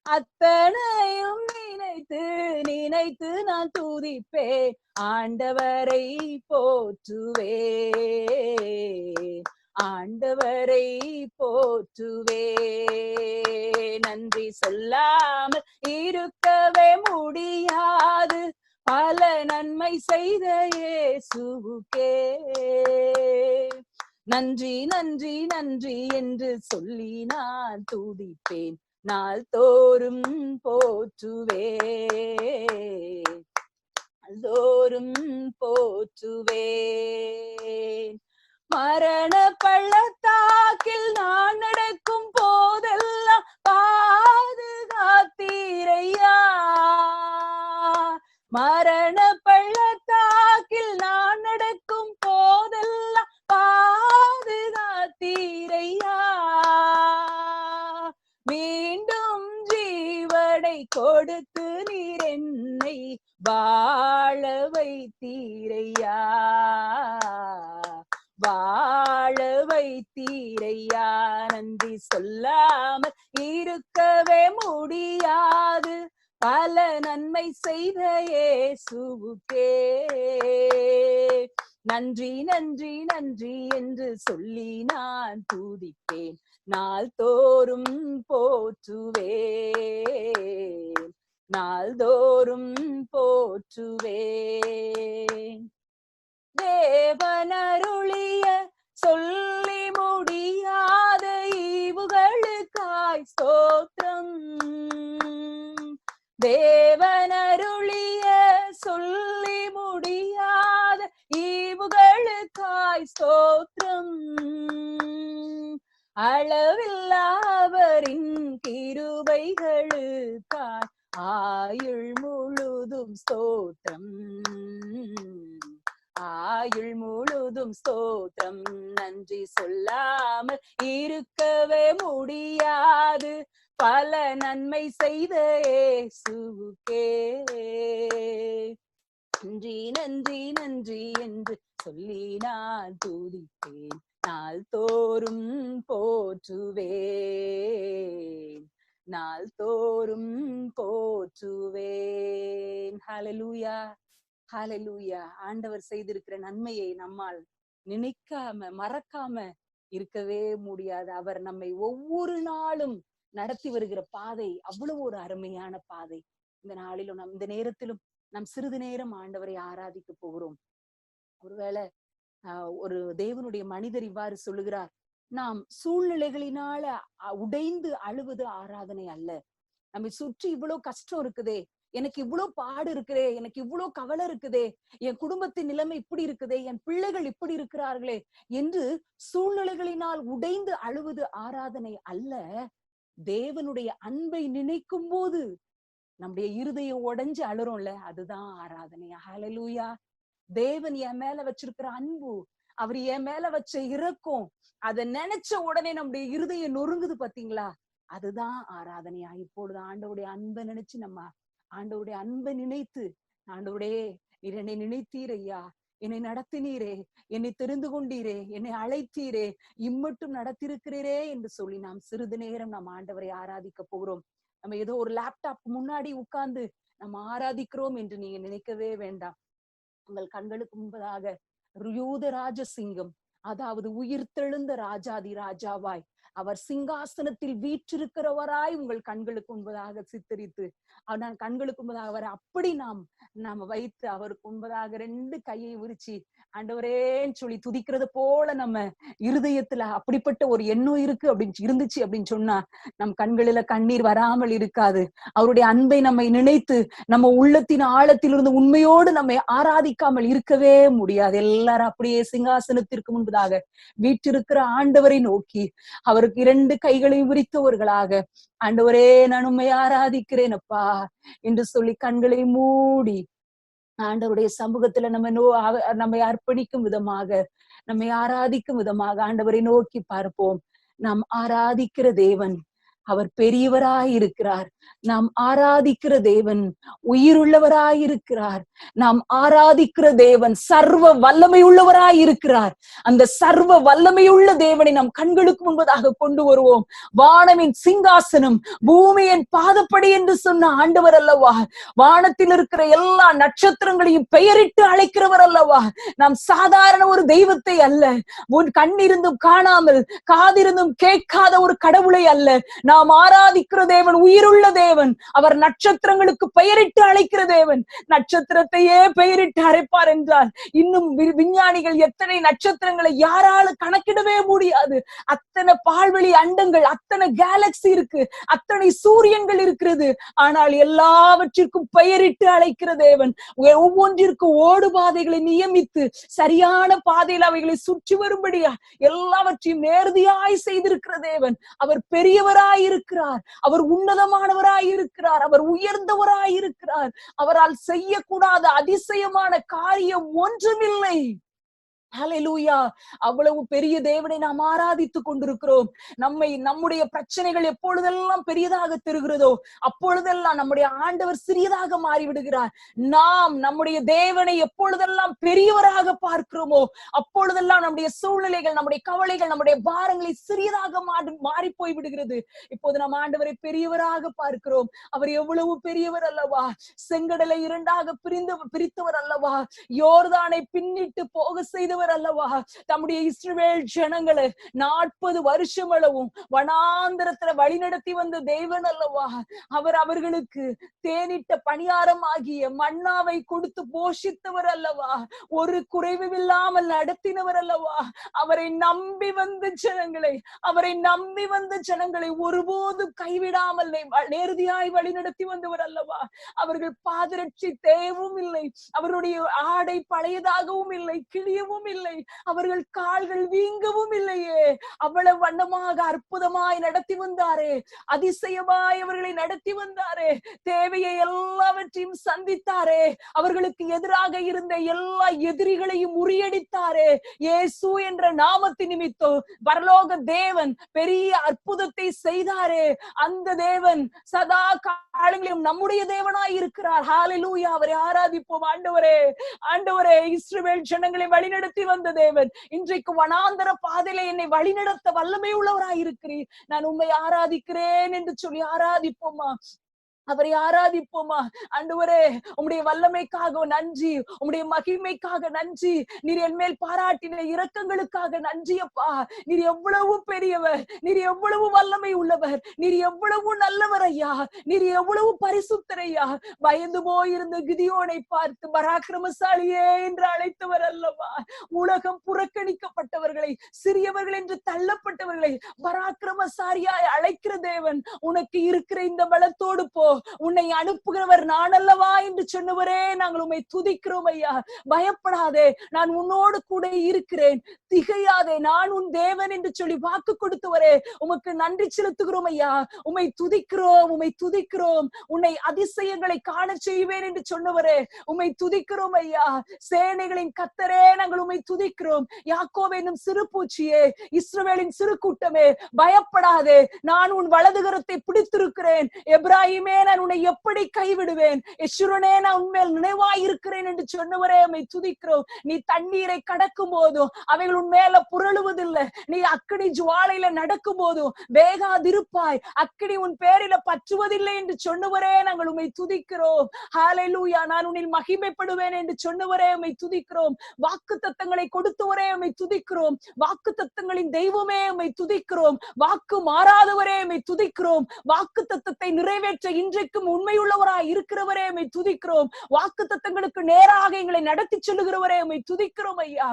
அத்தனையும் நினைத்து நினைத்து நான் துதிப்பேன், ஆண்டவரை போற்றுவேன், ஆண்டவரை போற்றுவேன். நன்றி சொல்லாமல் இருக்கவே முடியாது, பல நன்மை செய்த இயேசுவுக்கே நன்றி நன்றி நன்றி என்று சொல்லி நான் துதிப்பேன், நாள் தோறும் போற்றுவேன், நாள் தோறும் போற்றுவேன். மரண பள்ளத்தாக்கில் நான் நடக்கும் போதெல்லாம் பாதுகாத்தீரையா. மரண பள்ளத்தாக்கில் நான் நடக்கும் போதெல்லாம் பாதுகாத்தீரையா. மீண்டும் ஜீவனை கொடுத்து நீர் என்னை வாழ வைத்தீரையா. வாழ வைத்தீரையா. நன்றி சொல்லாமல் இருக்கவே முடியாது. பல நன்மை செய்த இயேசுவுக்கே நன்றி நன்றி நன்றி என்று சொல்லி நான் துதிப்பேன். நாள்தோறும் போற்றுவேன். நாள்தோறும் போற்றுவேன். தேவனருளிய சொல்லி முடியாத ஈவுகளுக்காய் ஸ்தோத்திரம். தேவனருளிய சொல்லி முடியாத ஈவுகளுக்காய் ஸ்தோத்திரம். அளவில்லாவரின் கிருபைகளுக்காய் ஆயுள் முழுதும் ஸ்தோத்திரம். ஆயுள் முழுதும் ஸ்தோத்திரம். நன்றி சொல்லாமல் இருக்கவே முடியாது. பல நன்மை செய்த இயேசுவுக்கே நன்றி நன்றி நன்றி என்று சொல்லி நான் துதிப்பேன். நாள்தோறும் போற்றுவேன். நாள்தோறும் போற்றுவேன். ஹல்லேலூயா, ஹல்லேலூயா. ஆண்டவர் செய்திருக்கிற நன்மையை நம்மால் நினைக்காம மறக்காம இருக்கவே முடியாது. அவர் நம்மை ஒவ்வொரு நாளும் நடத்தி வருகிற பாதை அவ்வளவு ஒரு அருமையான பாதை. இந்த நாளிலும் இந்த நேரத்திலும் நாம் சிறிது நேரம் ஆண்டவரை ஆராதிக்க போகிறோம். ஒருவேளை ஒரு தேவனுடைய மனிதர் இவ்வாறு சொல்லுகிறார், நாம் சூழ்நிலைகளினால உடைந்து அழுவது ஆராதனை அல்ல. நம்மை சுற்றி இவ்வளவு கஷ்டம் இருக்குதே, எனக்கு இவ்வளவு பாடு இருக்குதே, எனக்கு இவ்வளவு கவலை இருக்குதே, என் குடும்பத்தின் நிலைமை இப்படி இருக்குதே, என் பிள்ளைகள் இப்படி இருக்கிறார்களே என்று சூழ்நிலைகளினால் உடைந்து அழுவது ஆராதனை அல்ல. தேவனுடைய அன்பை நினைக்கும் போது நம்முடைய இருதயம் உடைஞ்சு அழுறோம்ல, அதுதான் ஆராதனை. ஹல்லேலூயா. தேவன் என் மேல வச்சிருக்கிற அன்பு, அவர் என் மேல வச்ச இரக்கம், அதை நினைச்ச உடனே நம்முடைய இருதயம் நொறுங்குது பாத்தீங்களா, அதுதான் ஆராதனையா. இப்பொழுது ஆண்டவருடைய அன்பை நினைச்சு நம்ம ஆண்டவருடைய அன்பை நினைத்து, ஆண்டவரே நீர் என்னை நினைத்தீர் ஐயா, என்னை நடத்தினீரே, என்னை தெரிந்து கொண்டீரே, என்னை அழைத்தீரே, இம்மட்டும் நடத்திருக்கிறீரே என்று சொல்லி நாம் சிறிது நேரம் நாம் ஆண்டவரை ஆராதிக்க போகிறோம். நம்ம ஏதோ ஒரு லேப்டாப் முன்னாடி உட்கார்ந்து நம்ம ஆராதிக்கிறோம் என்று நீங்க நினைக்கவே வேண்டாம். உங்கள் கண்களுக்கு முன்பதாக யூத ராஜசிங்கம், அதாவது உயிர்த்தெழுந்த ராஜாதி ராஜாவாய் அவர் சிங்காசனத்தில் வீற்றிருக்கிறவராய் உங்கள் கண்களுக்கு முன்பதாக சித்தரித்து, நான் கண்களுக்கு முன்பதாக அவரை அப்படி நாம வைத்து அவருக்கு முன்பதாக 2 கையை விரிச்சு ஆண்டவரேன்னு சொல்லி துதிக்கிறது போல நம்ம இருதயத்துல அப்படிப்பட்ட ஒரு எண்ணம் இருக்கு அப்படின்னு இருந்துச்சு அப்படின்னு சொன்னா நம் கண்களில கண்ணீர் வராமல் இருக்காது. அவருடைய அன்பை நம்மை நினைத்து நம்ம உள்ளத்தின் ஆழத்திலிருந்து உண்மையோடு நம்மை ஆராதிக்காமல் இருக்கவே முடியாது. எல்லாரும் அப்படியே சிங்காசனத்திற்கு முன்பதாக வீற்றிருக்கிற ஆண்டவரை நோக்கி அவருக்கு 2 கைகளையும் விரித்தவர்களாக, ஆண்டவரே நான் உம்மை ஆராதிக்கிறேன் அப்பா என்று சொல்லி கண்களை மூடி ஆண்டவருடைய சமூகத்துல நம்மை அர்ப்பணிக்கும் விதமாக, நம்மை ஆராதிக்கும் விதமாக ஆண்டவரை நோக்கி பார்ப்போம். நாம் ஆராதிக்கிற தேவன் அவர் பெரியவராயிருக்கிறார். நாம் ஆராதிக்கிற தேவன் உயிருள்ளவராயிருக்கிறார். நாம் ஆராதிக்கிற தேவன் சர்வ வல்லமை உள்ளவராயிருக்கிறார். அந்த சர்வ வல்லமையுள்ள தேவனை நம் கண்களுக்கு முன்பதாக கொண்டு வருவோம். வானமின் சிங்காசனம் பூமியின் பாதப்படி என்று சொன்ன ஆண்டவர் அல்லவா, வானத்தில் இருக்கிற எல்லா நட்சத்திரங்களையும் பெயரிட்டு அழைக்கிறவர் அல்லவா. நாம் சாதாரண ஒரு தெய்வத்தை அல்ல, உன் கண்ணிருந்தும் காணாமல் காதிருந்தும் கேட்காத ஒரு கடவுளை அல்ல, நாம் ஆராதிக்கிற தேவன் உயிருள்ள தேவன். அவர் நட்சத்திரங்களுக்கு பெயரிட்டு அழைக்கிற தேவன். நட்சத்திரத்தையே பெயரிட்டு அழைப்பார் என்றால் இன்னும் விஞ்ஞானிகள் எத்தனை நட்சத்திரங்களை யாரால கணக்கிடவே முடியாது. அத்தனை பால்வெளி அண்டங்கள், அத்தனை கேலக்சி இருக்கு, அத்தனை சூரியன்கள் இருக்கிறது. ஆனால் எல்லாவற்றிற்கும் பெயரிட்டு அழைக்கிற தேவன். ஒவ்வொன்றிற்கும் ஓடு பாதைகளை நியமித்து சரியான பாதையில் அவைகளை சுற்றி வரும்படியா எல்லாவற்றையும் நேர்த்தியாய் செய்திருக்கிற தேவன். அவர் பெரியவராய் இருக்கிறார், அவர் உன்னதமானவராய் இருக்கிறார், அவர் உயர்ந்தவராய் இருக்கிறார். அவரால் செய்யக்கூடாத அதிசயமான காரியம் ஒன்றுமில்லை. ஹல்லேலூயா. அவ்வளவு பெரிய தேவனை நாம் ஆராதித்துக் கொண்டிருக்கிறோம். நம்முடைய பிரச்சனைகள் எப்பொழுதெல்லாம் பெரியதாக தெரிகிறதோ அப்பொழுதெல்லாம் நம்முடைய ஆண்டவர் சிறியதாக மாறிவிடுகிறார். நாம் நம்முடைய தேவனை எப்பொழுதெல்லாம் பெரியவராக பார்க்கிறோமோ அப்பொழுதெல்லாம் நம்முடைய சூழ்நிலைகள், நம்முடைய கவலைகள், நம்முடைய பாரங்களை சிறியதாக மாறி போய் விடுகிறது. இப்போது நம் ஆண்டவரை பெரியவராக பார்க்கிறோம். அவர் எவ்வளவு பெரியவர் அல்லவா! செங்கடலை இரண்டாக பிரித்தவர் அல்லவா! யோர்தானை பின்னிட்டு போக செய்தவர் அல்லவா! தம்முடைய இஸ்ரவேல் ஜனங்களை 40 வருஷம் அளவும் வனாந்தரத்துல வழிநடத்தி வந்த தேவன் அல்லவா! அவர் அவர்களுக்கு தேனிட்ட பணியாரம் ஆகிய மன்னாவை கொடுத்து போஷித்தவர் அல்லவா! ஒரு குறைவில்லாமல் நடத்தினவர் அல்லவா! அவரை நம்பி வந்த ஜனங்களை ஒருபோதும் கைவிடாமல் நேர்த்தியாய் வழிநடத்தி வந்தவர் அல்லவா! அவர்கள் பாதரட்சி தேவும் இல்லை, அவருடைய ஆடை பழையதாகவும் இல்லை, கிழியவும் இல்லை, அவர்கள் கால்கள் வீங்கவும் இல்லையே. அவ்வளவு வண்ணமாக அற்புதமாய் நடத்தி வந்தாரே, அதிசயமாய் அவர்களை நடத்தி வந்தாரே, தேவையை எல்லாவற்றையும் சந்தித்தாரே, அவர்களுக்கு எதிராக இருந்த எல்லா எதிரிகளையும் முறியடித்தாரே. இயேசு என்ற நாமத்தின் நிமித்தம் பரலோக தேவன் பெரிய அற்புதத்தை செய்தாரே. அந்த தேவன் சதா காலங்களிலும் நம்முடைய தேவனாய் இருக்கிறார். ஹல்லேலூயா. அவரை ஆராதிப்போம். ஆண்டவரே, இஸ்ரவேல் ஜனங்களை வழிநடத்தி வந்த தேவன் இன்றைக்கு வனாந்தர பாதையில என்னை வழிநடத்த வல்லமை உள்ளவராய் இருக்கிறீர். நான் உம்மை ஆராதிக்கிறேன் என்று சொல்லி ஆராதிப்போமா, அவரை ஆராதிப்போமா. ஆண்டவரே, உம்முடைய வல்லமைக்காக நன்றி, உம்முடைய மகிமைக்காக நன்றி, நீர் என் மேல் பாராட்டின இரக்கங்களுக்காக நன்றி அப்பா. நீர் எவ்வளவு பெரியவர், நீர் எவ்வளவு வல்லமை உள்ளவர், நீர் எவ்வளவு நல்லவர் ஐயா, நீர் எவ்வளவு பரிசுத்தர் ஐயா. பயந்து போயிருந்த கிதியோனை பார்த்து பராக்கிரமசாலியே என்று அழைத்தவர் அல்லவா! உலகம் புறக்கணிக்கப்பட்டவர்களை, சிறியவர்கள் என்று தள்ளப்பட்டவர்களை பராக்கிரமசாலியாய் அழைக்கிற தேவன். உனக்கு இருக்கிற இந்த பலத்தோடு போ, உன்னை அனுப்புகிறவர் நான் அல்லவா என்று சொன்னவரே, நாங்கள் உம்மை துதிக்கிறோம் ஐயா. பயப்படாதே, நான் உன்னோடு கூட இருக்கிறேன், திகையாதே, நான் உன் தேவன் என்று சொல்லி வாக்கு கொடுத்தவரே, உமக்கு நன்றி செலுத்துகிறோம் ஐயா. உம்மை துதிக்கிறோம். உன்னை அதிசயங்களை காண செய்வேன் என்று சொன்னவரே, உம்மை துதிக்கிறோம் ஐயா. சேனைகளின் கர்த்தரே, நாங்கள் உம்மை துதிக்கிறோம். யாக்கோபு என்னும் சிறு பூச்சியே, இஸ்ரவேலின் சிறு கூட்டமே, பயப்படாதே, நான் உன் வலதுகரத்தை பிடித்திருக்கிறேன். எப்ராஹிமே, நான் உன்னை எப்படி கைவிடுவேன்? எஸ்ருனே, நான் உன்மேல் நினைவாய் இருக்கிறேன் என்று சொன்னவரே, உம்மை துதிக்கிறோம். நீ தண்ணீரை கடக்கும் போதும் அவைகள் உன் மேல புரளுவதில்லை, நீ அக்கினி ஜுவாலையில நடக்கும் போதும் வேகாதிருப்பாய், அக்கினி உன் பேரில பற்றுவதில்லை என்று சொன்னவரே, நாங்கள் உம்மை துதிக்கிறோம். ஹல்லேலூயா. நான் உன்னில் மகிமைப்படுவேன் என்று சொன்னவரே, உம்மை துதிக்கிறோம். வாக்கு தத்தங்களை கொடுத்தவரே, உம்மை துதிக்கிறோம். வாக்கு தத்தங்களின் தெய்வமே, உம்மை துதிக்கிறோம். வாக்கு மாறாதவரே, உம்மை துதிக்கிறோம். வாக்கு தத்தத்தை நிறைவேற்ற இன்றைக்கும் உண்மையுள்ளவராய் இருக்கிறவரே, உம்மை துதிக்கிறோம். வாக்கு தத்தங்களுக்கு நேராக எங்களை நடத்தி செல்லுகிறவரே, உம்மை துதிக்கிறோம் ஐயா.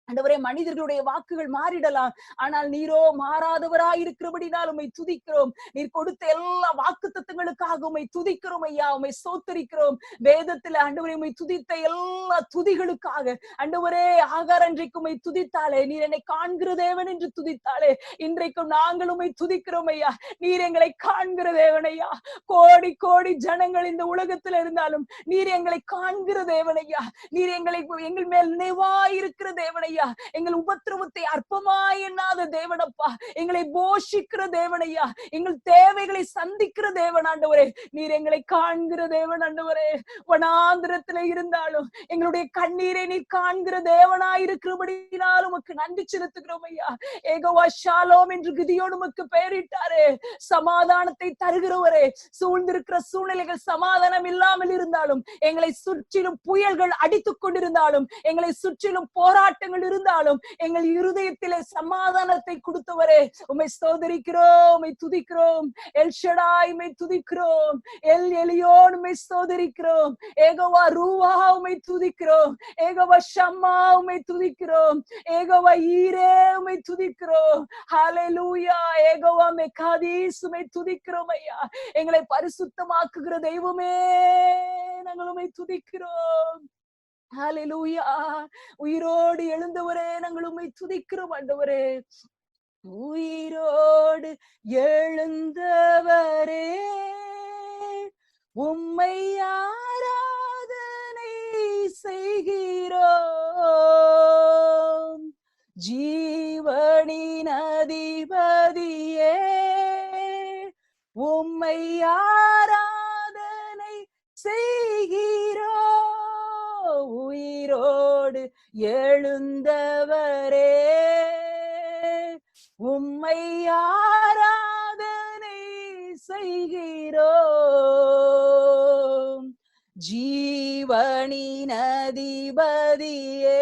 ஆண்டவரே, மனிதர்களுடைய வாக்குகள் மாறிடலாம், ஆனால் நீரோ மாறாதவராய் இருக்கிறபடினால் உம்மை துதிக்கிறோம். நீர் கொடுத்த எல்லா வாக்கு தத்தங்களுக்காக உம்மை துதிக்கிறோம் ஐயா. உம்மை ஸ்தோத்திரிக்கிறோம். வேதத்துல ஆண்டவரே உம்மை துதித்த எல்லா துதிகளுக்காக ஆண்டவரே, ஆகார் அன்றைக்கு உம்மை துதித்தாளே, நீர் என்னை காண்கிற தேவன் என்று துதித்தாளே, இன்றைக்கும் நாங்கள் உம்மை துதிக்கிறோம் ஐயா. நீர் எங்களை காண்கிற தேவன் ஐயா. கோடி கோடி ஜனங்கள் இந்த உலகத்துல இருந்தாலும் நீர் எங்களை காண்கிற தேவன் ஐயா. நீர் எங்கள் மேல் நினைவாயிருக்கிற தேவன் ஐயா. எங்கள் உபத்திரவத்தை அற்பமாய் எண்ணாத தேவனப்பா, எங்களை போஷிக்கிற தேவனையா, எங்கள் தேவைகளை சந்திக்கிற தேவன் ஆண்டவரே. நீர் எங்களை காண்கிற தேவன் ஆண்டவரே. வனாந்திரத்துல இருந்தாலும் எங்களுடைய கண்ணீரை நீர் காண்கிற தேவனாய் இருக்கிறபடினாலும் உமக்கு நன்றி செலுத்துகிறோம் ஐயா. ஏகோவா ஷாலோம் என்று கிதியோன் உமக்கு பெயரிட்டாரே, சமாதானத்தை தருகிறவரே. சூழ்ந்திருக்கிற சூழ்நிலைகள் சமாதானம் இல்லாமல் இருந்தாலும், எங்களை சுற்றிலும் புயல்கள் அடித்துக் கொண்டிருந்தாலும், எங்களை சுற்றிலும் போராட்டங்கள் இருந்தாலும் எங்கள் இருதயத்திலே சமாதானத்தை கொடுத்தவரே உம்மை ஸ்தோத்திரிக்கிறோம், உம்மை துதிக்கிறோம். எல் ஷடாய் உம்மை துதிக்கிறோம். எல் எலியோன் உம்மை ஸ்தோத்திரிக்கிறோம். ஏகோவா ரூவா உம்மை துதிக்கிறோம். ஏகோவா ஷம்மா உம்மை துதிக்கிறோம். ஏகோவா ஈரே உம்மை துதிக்கிறோம். ஹல்லேலூயா. ஏகோவா மெகாதீஸ் உம்மை துதிக்கிறோம் ஐயா. எங்களை பரிசுத்தமாக்குகிற தெய்வமே நாங்கள் உம்மை துதிக்கிறோம். ஹல்லேலூயா. உயிரோடு எழுந்தவரே நாங்கள் உம்மை துதிக்கிறோம் ஆண்டவரே. உயிரோடு எழுந்தவரே உம்மை ஆராதனை செய்கிறோம். ஜீவனின் அதிபதியே உம்மை ஆராதனை செய்கிறோம். உயிரோடு எழுந்தவரே உம்மை ஆராதனை செய்கிறோம். ஜீவனின் அதிபதியே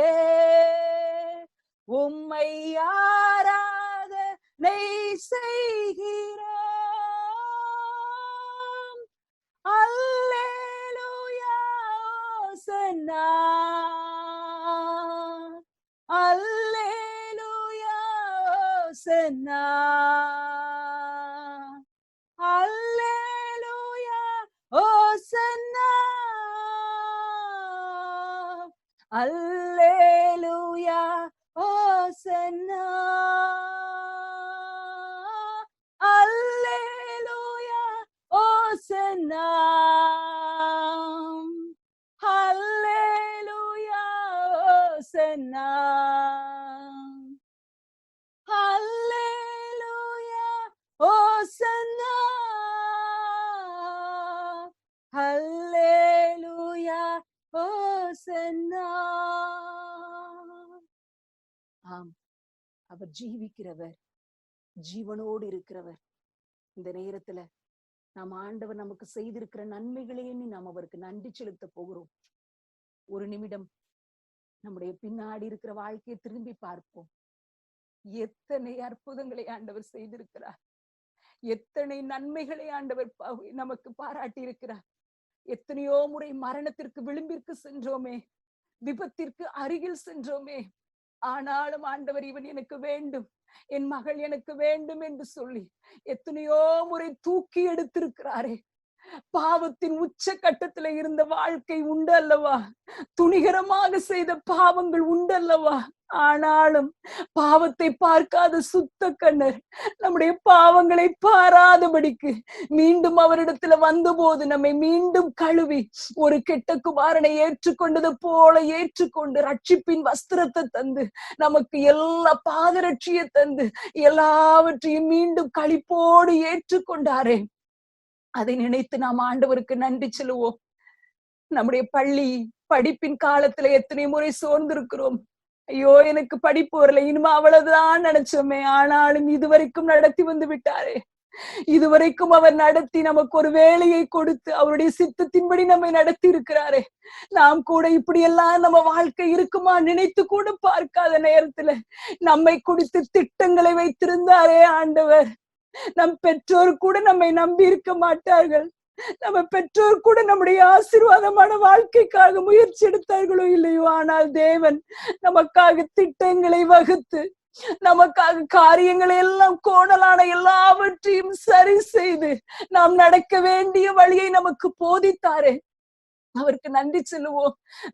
உம்மை ஆராதனை செய்கிறோம். அல்லேலூயா ஓசன்னா. அல்லேலூயா ஓசன்னா. அல்லேலூயா ஓசன்னா. அல்லேலூயா ஓசன்னா. அல்லேலூயா ஓசன்னா. அல்லேலூயா ஓசன்னா. அல்லேலூயா ஓசன்னா. அல்லேலூயா ஓசன்னா. ஆம், அவர் ஜீவிக்கிறவர், ஜீவனோடு இருக்கிறவர். இந்த நேரத்துல நாம் ஆண்டவர் நமக்கு செய்திருக்கிற நன்மைகளை எண்ணி நாம் அவருக்கு நன்றி செலுத்த போகிறோம். ஒரு நிமிடம் நம்முடைய பின்னாடி இருக்கிற வாழ்க்கையை திரும்பி பார்ப்போம். எத்தனை அற்புதங்களை ஆண்டவர் செய்திருக்கிறார். எத்தனை நன்மைகளை ஆண்டவர் நமக்கு பாராட்டி இருக்கிறார். எத்தனையோ முறை மரணத்திற்கு விளிம்பிற்கு சென்றோமே, விபத்திற்கு அருகில் சென்றோமே. ஆனாலும் ஆண்டவர் இவன் எனக்கு வேண்டும், என் மகள் எனக்கு வேண்டும் என்று சொல்லி எத்தனையோ முறை தூக்கி எடுத்திருக்கிறாரே. பாவத்தின் உச்ச கட்டத்துல இருந்த வாழ்க்கை உண்டு அல்லவா? துணிகரமாக செய்த பாவங்கள் உண்டு அல்லவா? ஆனாலும் பாவத்தை பார்க்காத சுத்த கண்ணர் நம்முடைய பாவங்களை பாராதபடிக்கு மீண்டும் அவரிடத்துல வந்தபோது நம்மை மீண்டும் கழுவி ஒரு கெட்ட குமாரனை ஏற்றுக்கொண்டது போல ஏற்றுக்கொண்டு ரட்சிப்பின் வஸ்திரத்தை தந்து நமக்கு எல்லா பாதரட்சியை தந்து எல்லாவற்றையும் மீண்டும் களிப்போடு ஏற்றுக்கொண்டாரே. அதை நினைத்து நாம் ஆண்டவருக்கு நன்றி சொல்லுவோம். நம்முடைய பள்ளி படிப்பின் காலத்துல எத்தனை முறை சோர்ந்திருக்கிறோம். ஐயோ, எனக்கு படிப்பு வரல, இனிமே அவ்வளவுதான் நினைச்சோமே. ஆனாலும் இதுவரைக்கும் நடத்தி வந்து விட்டாரே. இதுவரைக்கும் அவர் நடத்தி நமக்கு ஒரு வேலையை கொடுத்து அவருடைய சித்தத்தின்படி நம்மை நடத்தி இருக்கிறாரே. நாம் கூட இப்படி எல்லாம் நம்ம வாழ்க்கை இருக்குமா நினைத்து கூட பார்க்காத நேரத்துல நம்மை குறித்து திட்டங்களை வைத்திருந்தாரே ஆண்டவர். நம் பெற்றோர் கூட நம்மை நம்பி இருக்க மாட்டார்கள். நம்ம பெற்றோர் கூட நம்முடைய ஆசீர்வாதமான வாழ்க்கைக்காக முயற்சி எடுத்தார்களோ இல்லையோ, ஆனால் தேவன் நமக்காக திட்டங்களை வகுத்து நமக்காக காரியங்களை எல்லாம் கோணலான எல்லாவற்றையும் சரி செய்து நாம் நடக்க வேண்டிய வழியை நமக்கு போதித்தாரே. அவருக்கு நன்றி சொல்லுவோம்.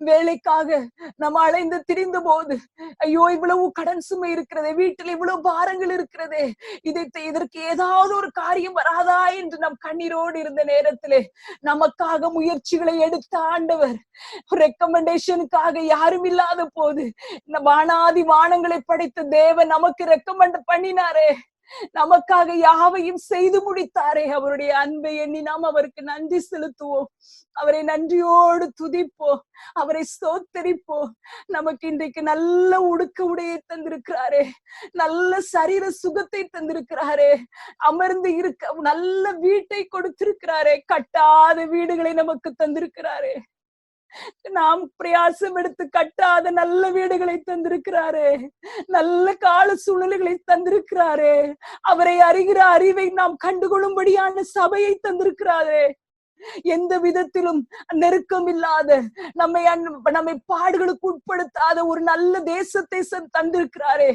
வேலைக்காக நம்ம அலைந்து திரிந்த போது ஐயோ இவ்வளவு கடன் சுமை இருக்கிறதே, வீட்டில் இவ்வளவு பாரங்கள் இருக்கிறதே, இதற்கு ஏதாவது ஒரு காரியம் வராதா என்று நம் கண்ணீரோடு இருந்த நேரத்திலே நமக்காக முயற்சிகளை எடுத்த ஆண்டவர், ரெக்கமெண்டேஷனுக்காக யாரும் இல்லாத போது வானாதி வானங்களை படைத்த தேவன் நமக்கு ரெக்கமெண்ட் பண்ணினாரே. நமக்காக யாவையும் செய்து முடித்தாரே. அவருடைய அன்பை எண்ணி நாம் அவருக்கு நன்றி செலுத்துவோம். அவரை நன்றியோடு துதிப்போம், அவரை ஸ்தோத்தரிப்போம். நமக்கு இன்றைக்கு நல்ல உடுக்க உடையை தந்திருக்கிறாரே, நல்ல சரீர சுகத்தை தந்திருக்கிறாரே, அமர்ந்து இருக்க நல்ல வீட்டை கொடுத்திருக்கிறாரே, கட்டாத வீடுகளை நமக்கு தந்திருக்கிறாரே. நாம் பிரயாசம் எடுத்து கட்டாத நல்ல வீடுகளை தந்திருக்கிறாரே, நல்ல கால சூழ்நிலைகளை தந்திருக்கிறாரே, அவரை அறிகிற அறிவை நாம் கண்டுகொள்ளும்படியான சபையை தந்திருக்கிறாரே, எந்த விதத்திலும் நெருக்கம் இல்லாத, நம்மை பாடுகளுக்கு உட்படுத்தாத ஒரு நல்ல தேசத்தை தந்திருக்கிறாரே,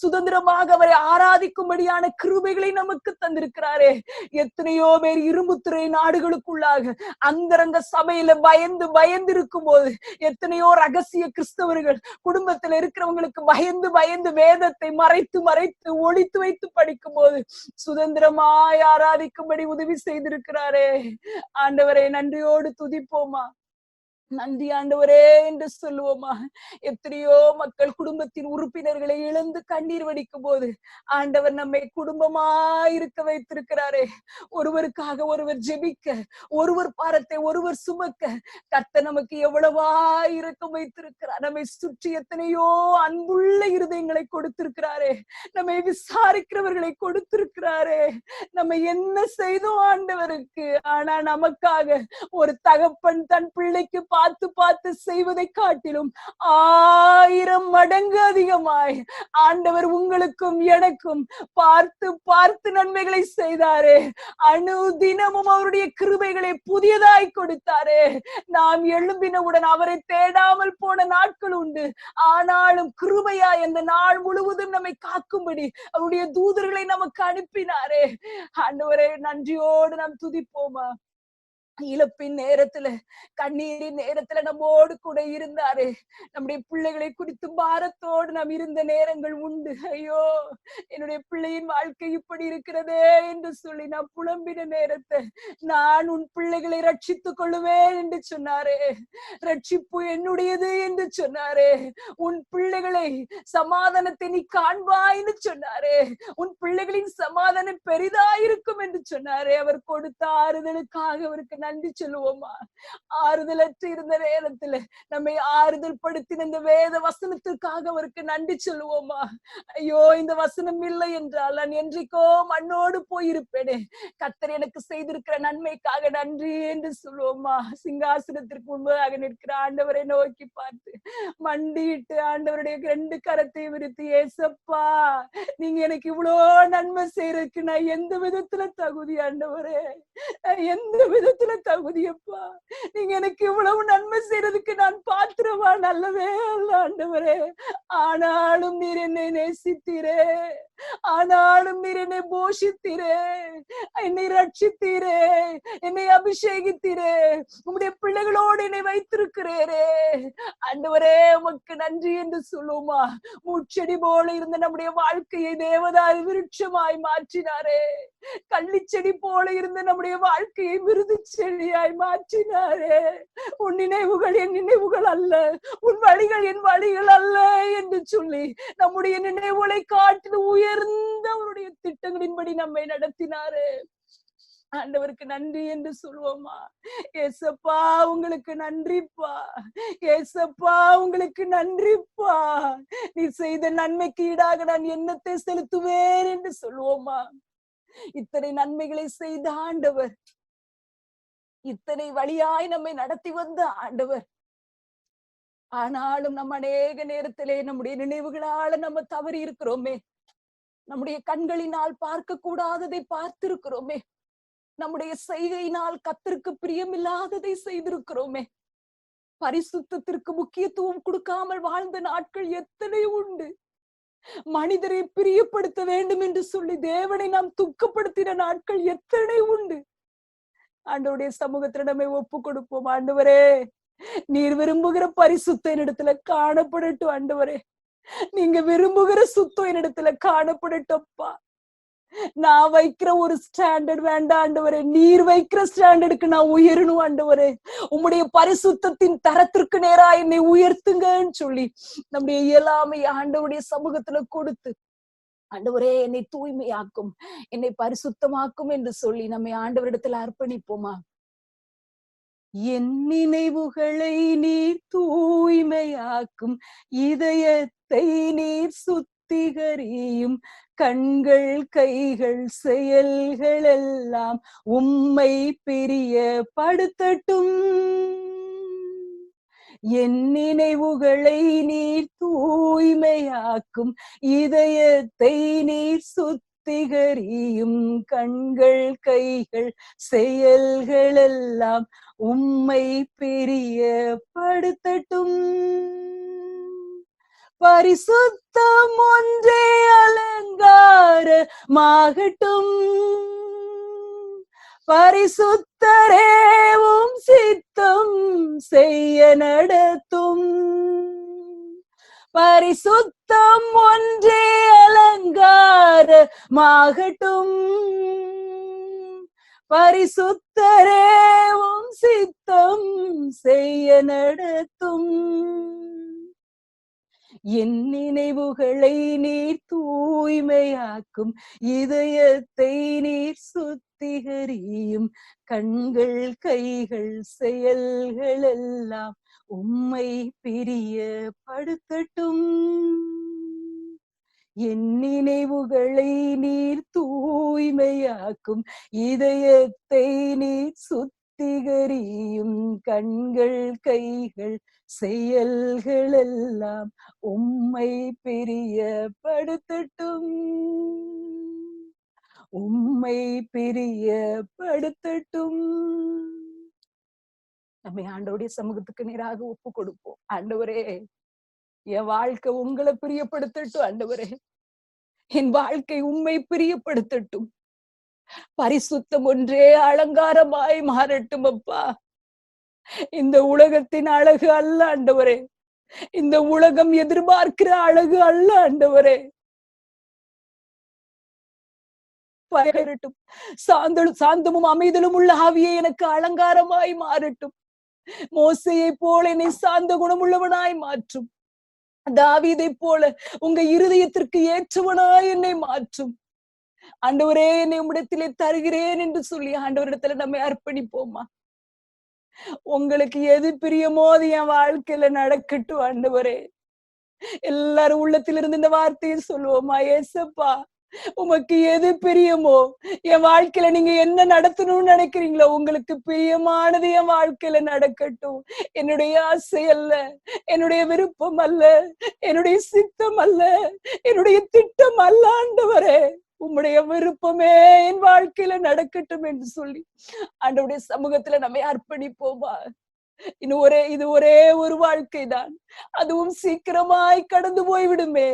சுதந்திரமாக அவரை ஆராதிக்கும்படியான கிருபைகளை நமக்கு தந்திருக்கிறாரே. எத்தனையோ பேர் இரும்புத்துறை நாடுகளுக்குள்ளாக அந்தரங்க சபையில பயந்து பயந்து இருக்கும் போது, எத்தனையோ ரகசிய கிறிஸ்தவர்கள் குடும்பத்தில் இருக்கிறவங்களுக்கு பயந்து பயந்து வேதத்தை மறைத்து மறைத்து ஒளித்து வைத்து படிக்கும் போது சுதந்திரமாய் ஆராதிக்கும்படி உதவி செய்திருக்கிறாரே. ஆண்டவரை நன்றியோடு துதிப்போமா, நன்றி ஆண்டவரே என்று சொல்லுவோமா. எத்தனையோ மக்கள் குடும்பத்தின் உறுப்பினர்களை இழந்து கண்ணீர் வடிக்கும் போது ஆண்டவர் நம்மை குடும்பமாய் இருக்க வைத்திருக்கிறாரே. ஒருவருக்காக ஒருவர் ஜெபிக்க, ஒருவர் பாரத்தை ஒருவர் சுமக்க கர்த்தர் நமக்கு எவ்வளவா இரக்கம் வைத்திருக்கிறார். நம்மை சுற்றி எத்தனையோ அன்புள்ள இருதயங்களை கொடுத்திருக்கிறாரே, நம்மை விசாரிக்கிறவர்களை கொடுத்திருக்கிறாரே. நம்ம என்ன செய்தோம் ஆண்டவருக்கு? ஆனா நமக்காக ஒரு தகப்பன் தன் பிள்ளைக்கு பார்த்து பார்த்து செய்வதை காட்டிலும் 1000 மடங்கு அதிகமாய் ஆண்டவர் உங்களுக்கும் எனக்கும் பார்த்து பார்த்து நன்மைகளை செய்தாரே. அனுதினமும் அவருடைய கிருபைகளை புதியதாய் கொடுத்தாரே. நாம் எழும்பினவுடன் அவரை தேடாமல் போன நாட்கள் உண்டு. ஆனாலும் கிருபையா இந்த நாள் முழுவதும் நம்மை காக்கும்படி அவருடைய தூதர்களை நமக்கு அனுப்பினாரே. ஆண்டவரே நன்றியோடு நாம் துதிப்போமா. இழப்பின் நேரத்துல, கண்ணீரின் நேரத்துல நம்மோடு கூட இருந்தாரு. நம்முடைய பிள்ளைகளை குறித்து பாரத்தோடு நாம் இருந்த நேரங்கள் உண்டு. ஐயோ, என்னுடைய பிள்ளையின் வாழ்க்கை இப்படி இருக்கிறதே என்று சொல்லி நாம் புலம்பின நேரத்தை, நான் உன் பிள்ளைகளை ரட்சித்துக் கொள்ளுவேன் என்று சொன்னாரே. ரட்சிப்பு என்னுடையது என்று சொன்னாரே. உன் பிள்ளைகளை சமாதானத்தை நீ காண்பாய்ன்னு சொன்னாரே. உன் பிள்ளைகளின் சமாதானம் பெரிதாயிருக்கும் என்று சொன்னாரே. அவர் கொடுத்த ஆறுதலுக்காக அவருக்கு நன்றி சொல்லுவோமா. ஆறுதலற்று இருந்த நேரத்துல நம்மை ஆறுதல் படுத்தின இந்த வேத வசனத்திற்காக அவருக்கு நன்றி சொல்லுவோமா. ஐயோ, இந்த வசனம் இல்லை என்றால் நான் என்றைக்கோ மண்ணோடு போயிருப்பேனே. கர்த்தர் எனக்கு செய்திருக்கிற நன்மைக்காக நன்றி என்று சொல்லுவோமா. சிங்காசனத்திற்கு முன்பதாக நிற்கிற ஆண்டவரை நோக்கி பார்த்து மண்டிட்டு ஆண்டவருடைய 2 கரத்தை விரித்து, ஏசப்பா, நீங்க எனக்கு இவ்வளோ நன்மை செய்யறதுக்கு நான் எந்த விதத்துல தகுதி ஆண்டவரே? எந்த விதத்துல தகுதியப்பா? நீங்க எனக்கு இவ்வளவு நன்மை செய்யறதுக்கு நான் பாத்திரமா? நல்லவே அல்ல ஆண்டவரே. ஆனாலும் நீர் என்னை நேசித்தீரே, ஆனாலும் நீர் என்னை போஷித்தீரே, என்னை ரட்சித்தீரே, என்னை அபிஷேகித்தீரே, உம்முடைய பிள்ளைகளோடு என்னை வைத்திருக்கிறேரே. ஆண்டவரே உமக்கு நன்றி என்று சொல்லுமா. முச்செடி போல இருந்த நம்முடைய வாழ்க்கையை தேவதாரு விருட்சமாய் மாற்றினாரே. கள்ளிச்செடி போல இருந்த நம்முடைய வாழ்க்கையை விருது செடியாய் மாற்றினாரே. உன் நினைவுகள் என் நினைவுகள் அல்ல, உன் வழிகள் என் வழிகள் அல்ல என்று சொல்லி நம்முடைய நினைவுகளை காட்டில் உயர்ந்த அவருடைய திட்டங்களின்படி நம்மை நடத்தினாரே. ஆண்டவருக்கு நன்றி என்று சொல்லுவோமா. ஏசப்பா உங்களுக்கு நன்றிப்பா, ஏசப்பா உங்களுக்கு நன்றிப்பா. நீ செய்த நன்மைக்கு ஈடாக நான் என்னத்தை செலுத்துவேன் என்று சொல்லுவோமா. இத்தனை நன்மைகளை செய்த ஆண்டவர், இத்தனை வழியாய் நம்மை நடத்தி வந்த ஆண்டவர், ஆனாலும் நம்ம அநேக நேரத்திலே நம்முடைய நினைவுகளால நம்ம தவறி இருக்கிறோமே. நம்முடைய கண்களினால் பார்க்க கூடாததை பார்த்திருக்கிறோமே. நம்முடைய செய்கையினால் கர்த்தருக்கு பிரியமில்லாததை செய்திருக்கிறோமே. பரிசுத்தத்திற்கு முக்கியத்துவம் கொடுக்காமல் வாழ்ந்த நாட்கள் எத்தனை உண்டு. மனிதரை பிரியப்படுத்த வேண்டும் என்று சொல்லி தேவனை நாம் துக்கப்படுத்தின நாட்கள் எத்தனை உண்டு. ஆண்டவருடைய சமூகத்துல நம்மை ஒப்பு கொடுப்போம். ஆண்டவரே, நீர் விரும்புகிற பரிசுத்த என்னிடத்துல காணப்படட்டும். ஆண்டவரே, நீங்க விரும்புகிற சுத்தம் என்னிடத்துல காணப்படட்டும்ப்பா. நான் வைக்கிற ஒரு ஸ்டாண்டர்ட் வேண்டாம் ஆண்டவரே, நீர் வைக்கிற ஸ்டாண்டர்டுக்கு நான் உயரணும் ஆண்டவரே. உம்முடைய பரிசுத்தத்தின் தரத்திற்கு நேரா என்னை உயர்த்துங்கன்னு சொல்லி நம்முடைய இயலாமை ஆண்டவருடைய சமூகத்துல கொடுத்து, ஆண்டவரே என்னை தூய்மையாக்கும், என்னை பரிசுத்தமாக்கும் என்று சொல்லி நம்மை ஆண்டவரிடத்துல அர்ப்பணிப்போமா. என் நினைவுகளை நீர் தூய்மையாக்கும், இதயத்தை நீர் சுத்திகரியும், கண்கள் கைகள் செயல்கள் எல்லாம் உம்மை பிரியப்படுத்தட்டும். என் நினைவுகளை நீர் தூய்மையாக்கும், இதயத்தை நீர் சுத்திகரியும், கண்கள் கைகள் செயல்கள் எல்லாம் உம்மை பிரியப்படுத்தட்டும். பரிசுத்தம் ஒன்றே அலங்காரமாகட்டும், பரிசுத்தரேவும் சித்தம் செய்ய நடத்தும். பரிசுத்தம் ஒன்றே அலங்காரமாகட்டும், பரிசுத்தரேவும் சித்தம் செய்ய நடத்தும். என் நினைவுகளை நீர் தூய்மையாக்கும், இதயத்தை நீர் சுத்திகரியும், கண்கள் கைகள் செயல்கள் எல்லாம் உம்மை பிரியப்படுத்தட்டும். என் நினைவுகளை நீர் தூய்மையாக்கும், இதயத்தை நீர் சுத்திகரியும், கண்கள் கைகள் செயல்கள் எல்லாம் உம்மை பிரியப்படுத்தட்டும். உம்மை பிரியப்படுத்தட்டும். நம்மை ஆண்டவருடைய சமூகத்துக்கு நேராக ஒப்பு கொடுப்போம். ஆண்டவரே, என் வாழ்க்கை உங்களை பிரியப்படுத்தட்டும். ஆண்டவரே, என் வாழ்க்கை உம்மை பிரியப்படுத்தட்டும். பரிசுத்தம் ஒன்றே அலங்காரமாய் மாறட்டும். அப்பா, இந்த உலகத்தின் அழகு அல்ல ஆண்டவரே, இந்த உலகம் எதிர்பார்க்கிற அழகு அல்ல ஆண்டவரே. சாந்தமும் அமைதலும் உள்ள ஆவியை எனக்கு அலங்காரமாய் மாறட்டும். மோசையை போல என்னை சாந்த குணமுள்ளவனாய் மாற்றும். தாவீதை போல உங்க இருதயத்திற்கு ஏற்றவனாய் என்னை மாற்றும். ஆண்டவரே, என்னை உம்மிடத்திலே தருகிறேன் என்று சொல்லி ஆண்டவரிடத்துல நம்ம அர்ப்பணிப்போமா. உங்களுக்கு எது பிரியமோ அது என் வாழ்க்கையில நடக்கட்டும். ஆண்டவரே, எல்லாரும் உள்ளத்திலிருந்து இந்த வார்த்தையை சொல்லுவோமா. ஏசப்பா, உமக்கு எது பிரியமோ, என் வாழ்க்கையில நீங்க என்ன நடத்தணும்னு நினைக்கிறீங்களோ, உங்களுக்கு பிரியமானது என் வாழ்க்கையில நடக்கட்டும். என்னுடைய ஆசை அல்ல, என்னுடைய விருப்பம் அல்ல, என்னுடைய சித்தம் அல்ல, என்னுடைய திட்டம் அல்ல ஆண்டவரே, உம்முடைய விருப்பமே என் வாழ்க்கையில நடக்கட்டும் என்று சொல்லி ஆண்டவருடைய சமூகத்துல நம்ம அர்ப்பணிப்போமா. இது ஒரே ஒரு வாழ்க்கை தான், அதுவும் சீக்கிரமாய் கடந்து போய்விடுமே.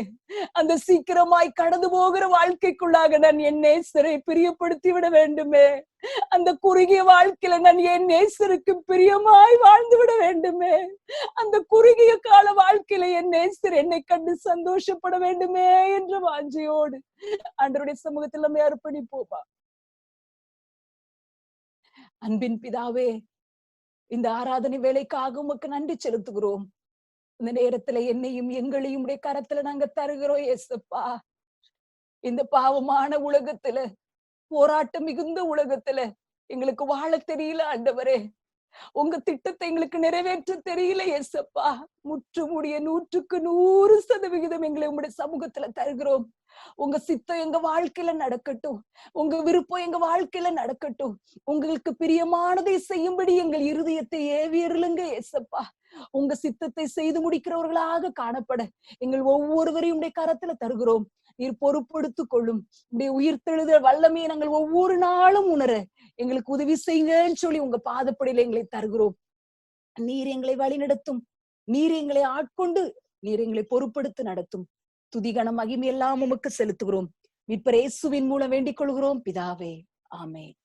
அந்த சீக்கிரமாய் கடந்து போகிற வாழ்க்கைக்குள்ளாக நான் என் நேசரை பிரியப்படுத்தி விட வேண்டுமே. அந்த குறுகிய வாழ்க்கையில நான் என் நேசருக்கு பிரியமாய் வாழ்ந்து விட வேண்டுமே. அந்த குறுகிய கால வாழ்க்கையில என் நேசர் என்னை கண்டு சந்தோஷப்பட வேண்டுமே என்ற வாஞ்சையோடு ஆண்டவருடைய சமூகத்தில் நம்ம அர்ப்பணிப்போமா. அன்பின் பிதாவே, இந்த ஆராதனை வேலைக்காக உமக்கு நன்றி செலுத்துகிறோம். இந்த நேரத்துல என்னையும் எங்களையும் உடைய கரத்துல நாங்க தருகிறோம் ஏசப்பா. இந்த பாவமான உலகத்துல, போராட்டம் மிகுந்த உலகத்துல எங்களுக்கு வாழ தெரியல ஆண்டவரே. உங்க திட்டத்தை எங்களுக்கு நிறைவேற்ற தெரியல ஏசப்பா. முற்றுமுடிய 100% எங்களை உங்களுடைய சமூகத்துல தருகிறோம். உங்க சித்தம் எங்க வாழ்க்கையில நடக்கட்டும், உங்க விருப்பம் எங்க வாழ்க்கையில நடக்கட்டும். உங்களுக்கு பிரியமானதை செய்யும்படி எங்கள் இருதயத்தை ஏவியருளுங்க ஏசப்பா. உங்க சித்தத்தை செய்து முடிக்கிறவர்களாக காணப்பட எங்கள் ஒவ்வொருவரையும் உடைய கரத்துல தருகிறோம். நீர் பொறுப்படுத்திக் கொள்ளும். உடைய உயிர்த்தெழுதல் வல்லமையை நாங்கள் ஒவ்வொரு நாளும் உணர எங்களுக்கு உதவி செய்யுங்கன்னு சொல்லி உங்க பாதப்படியில எங்களை தருகிறோம். நீர் எங்களை வழி நடத்தும், நீர் எங்களை ஆட்கொண்டு, நீர் எங்களை பொறுப்படுத்தி நடத்தும். துதிகன மகிமை எல்லாம் உமக்கு செலுத்துகிறோம். மீட்பர் இயேசுவின் மூலம் வேண்டிக் கொள்கிறோம் பிதாவே, ஆமென்.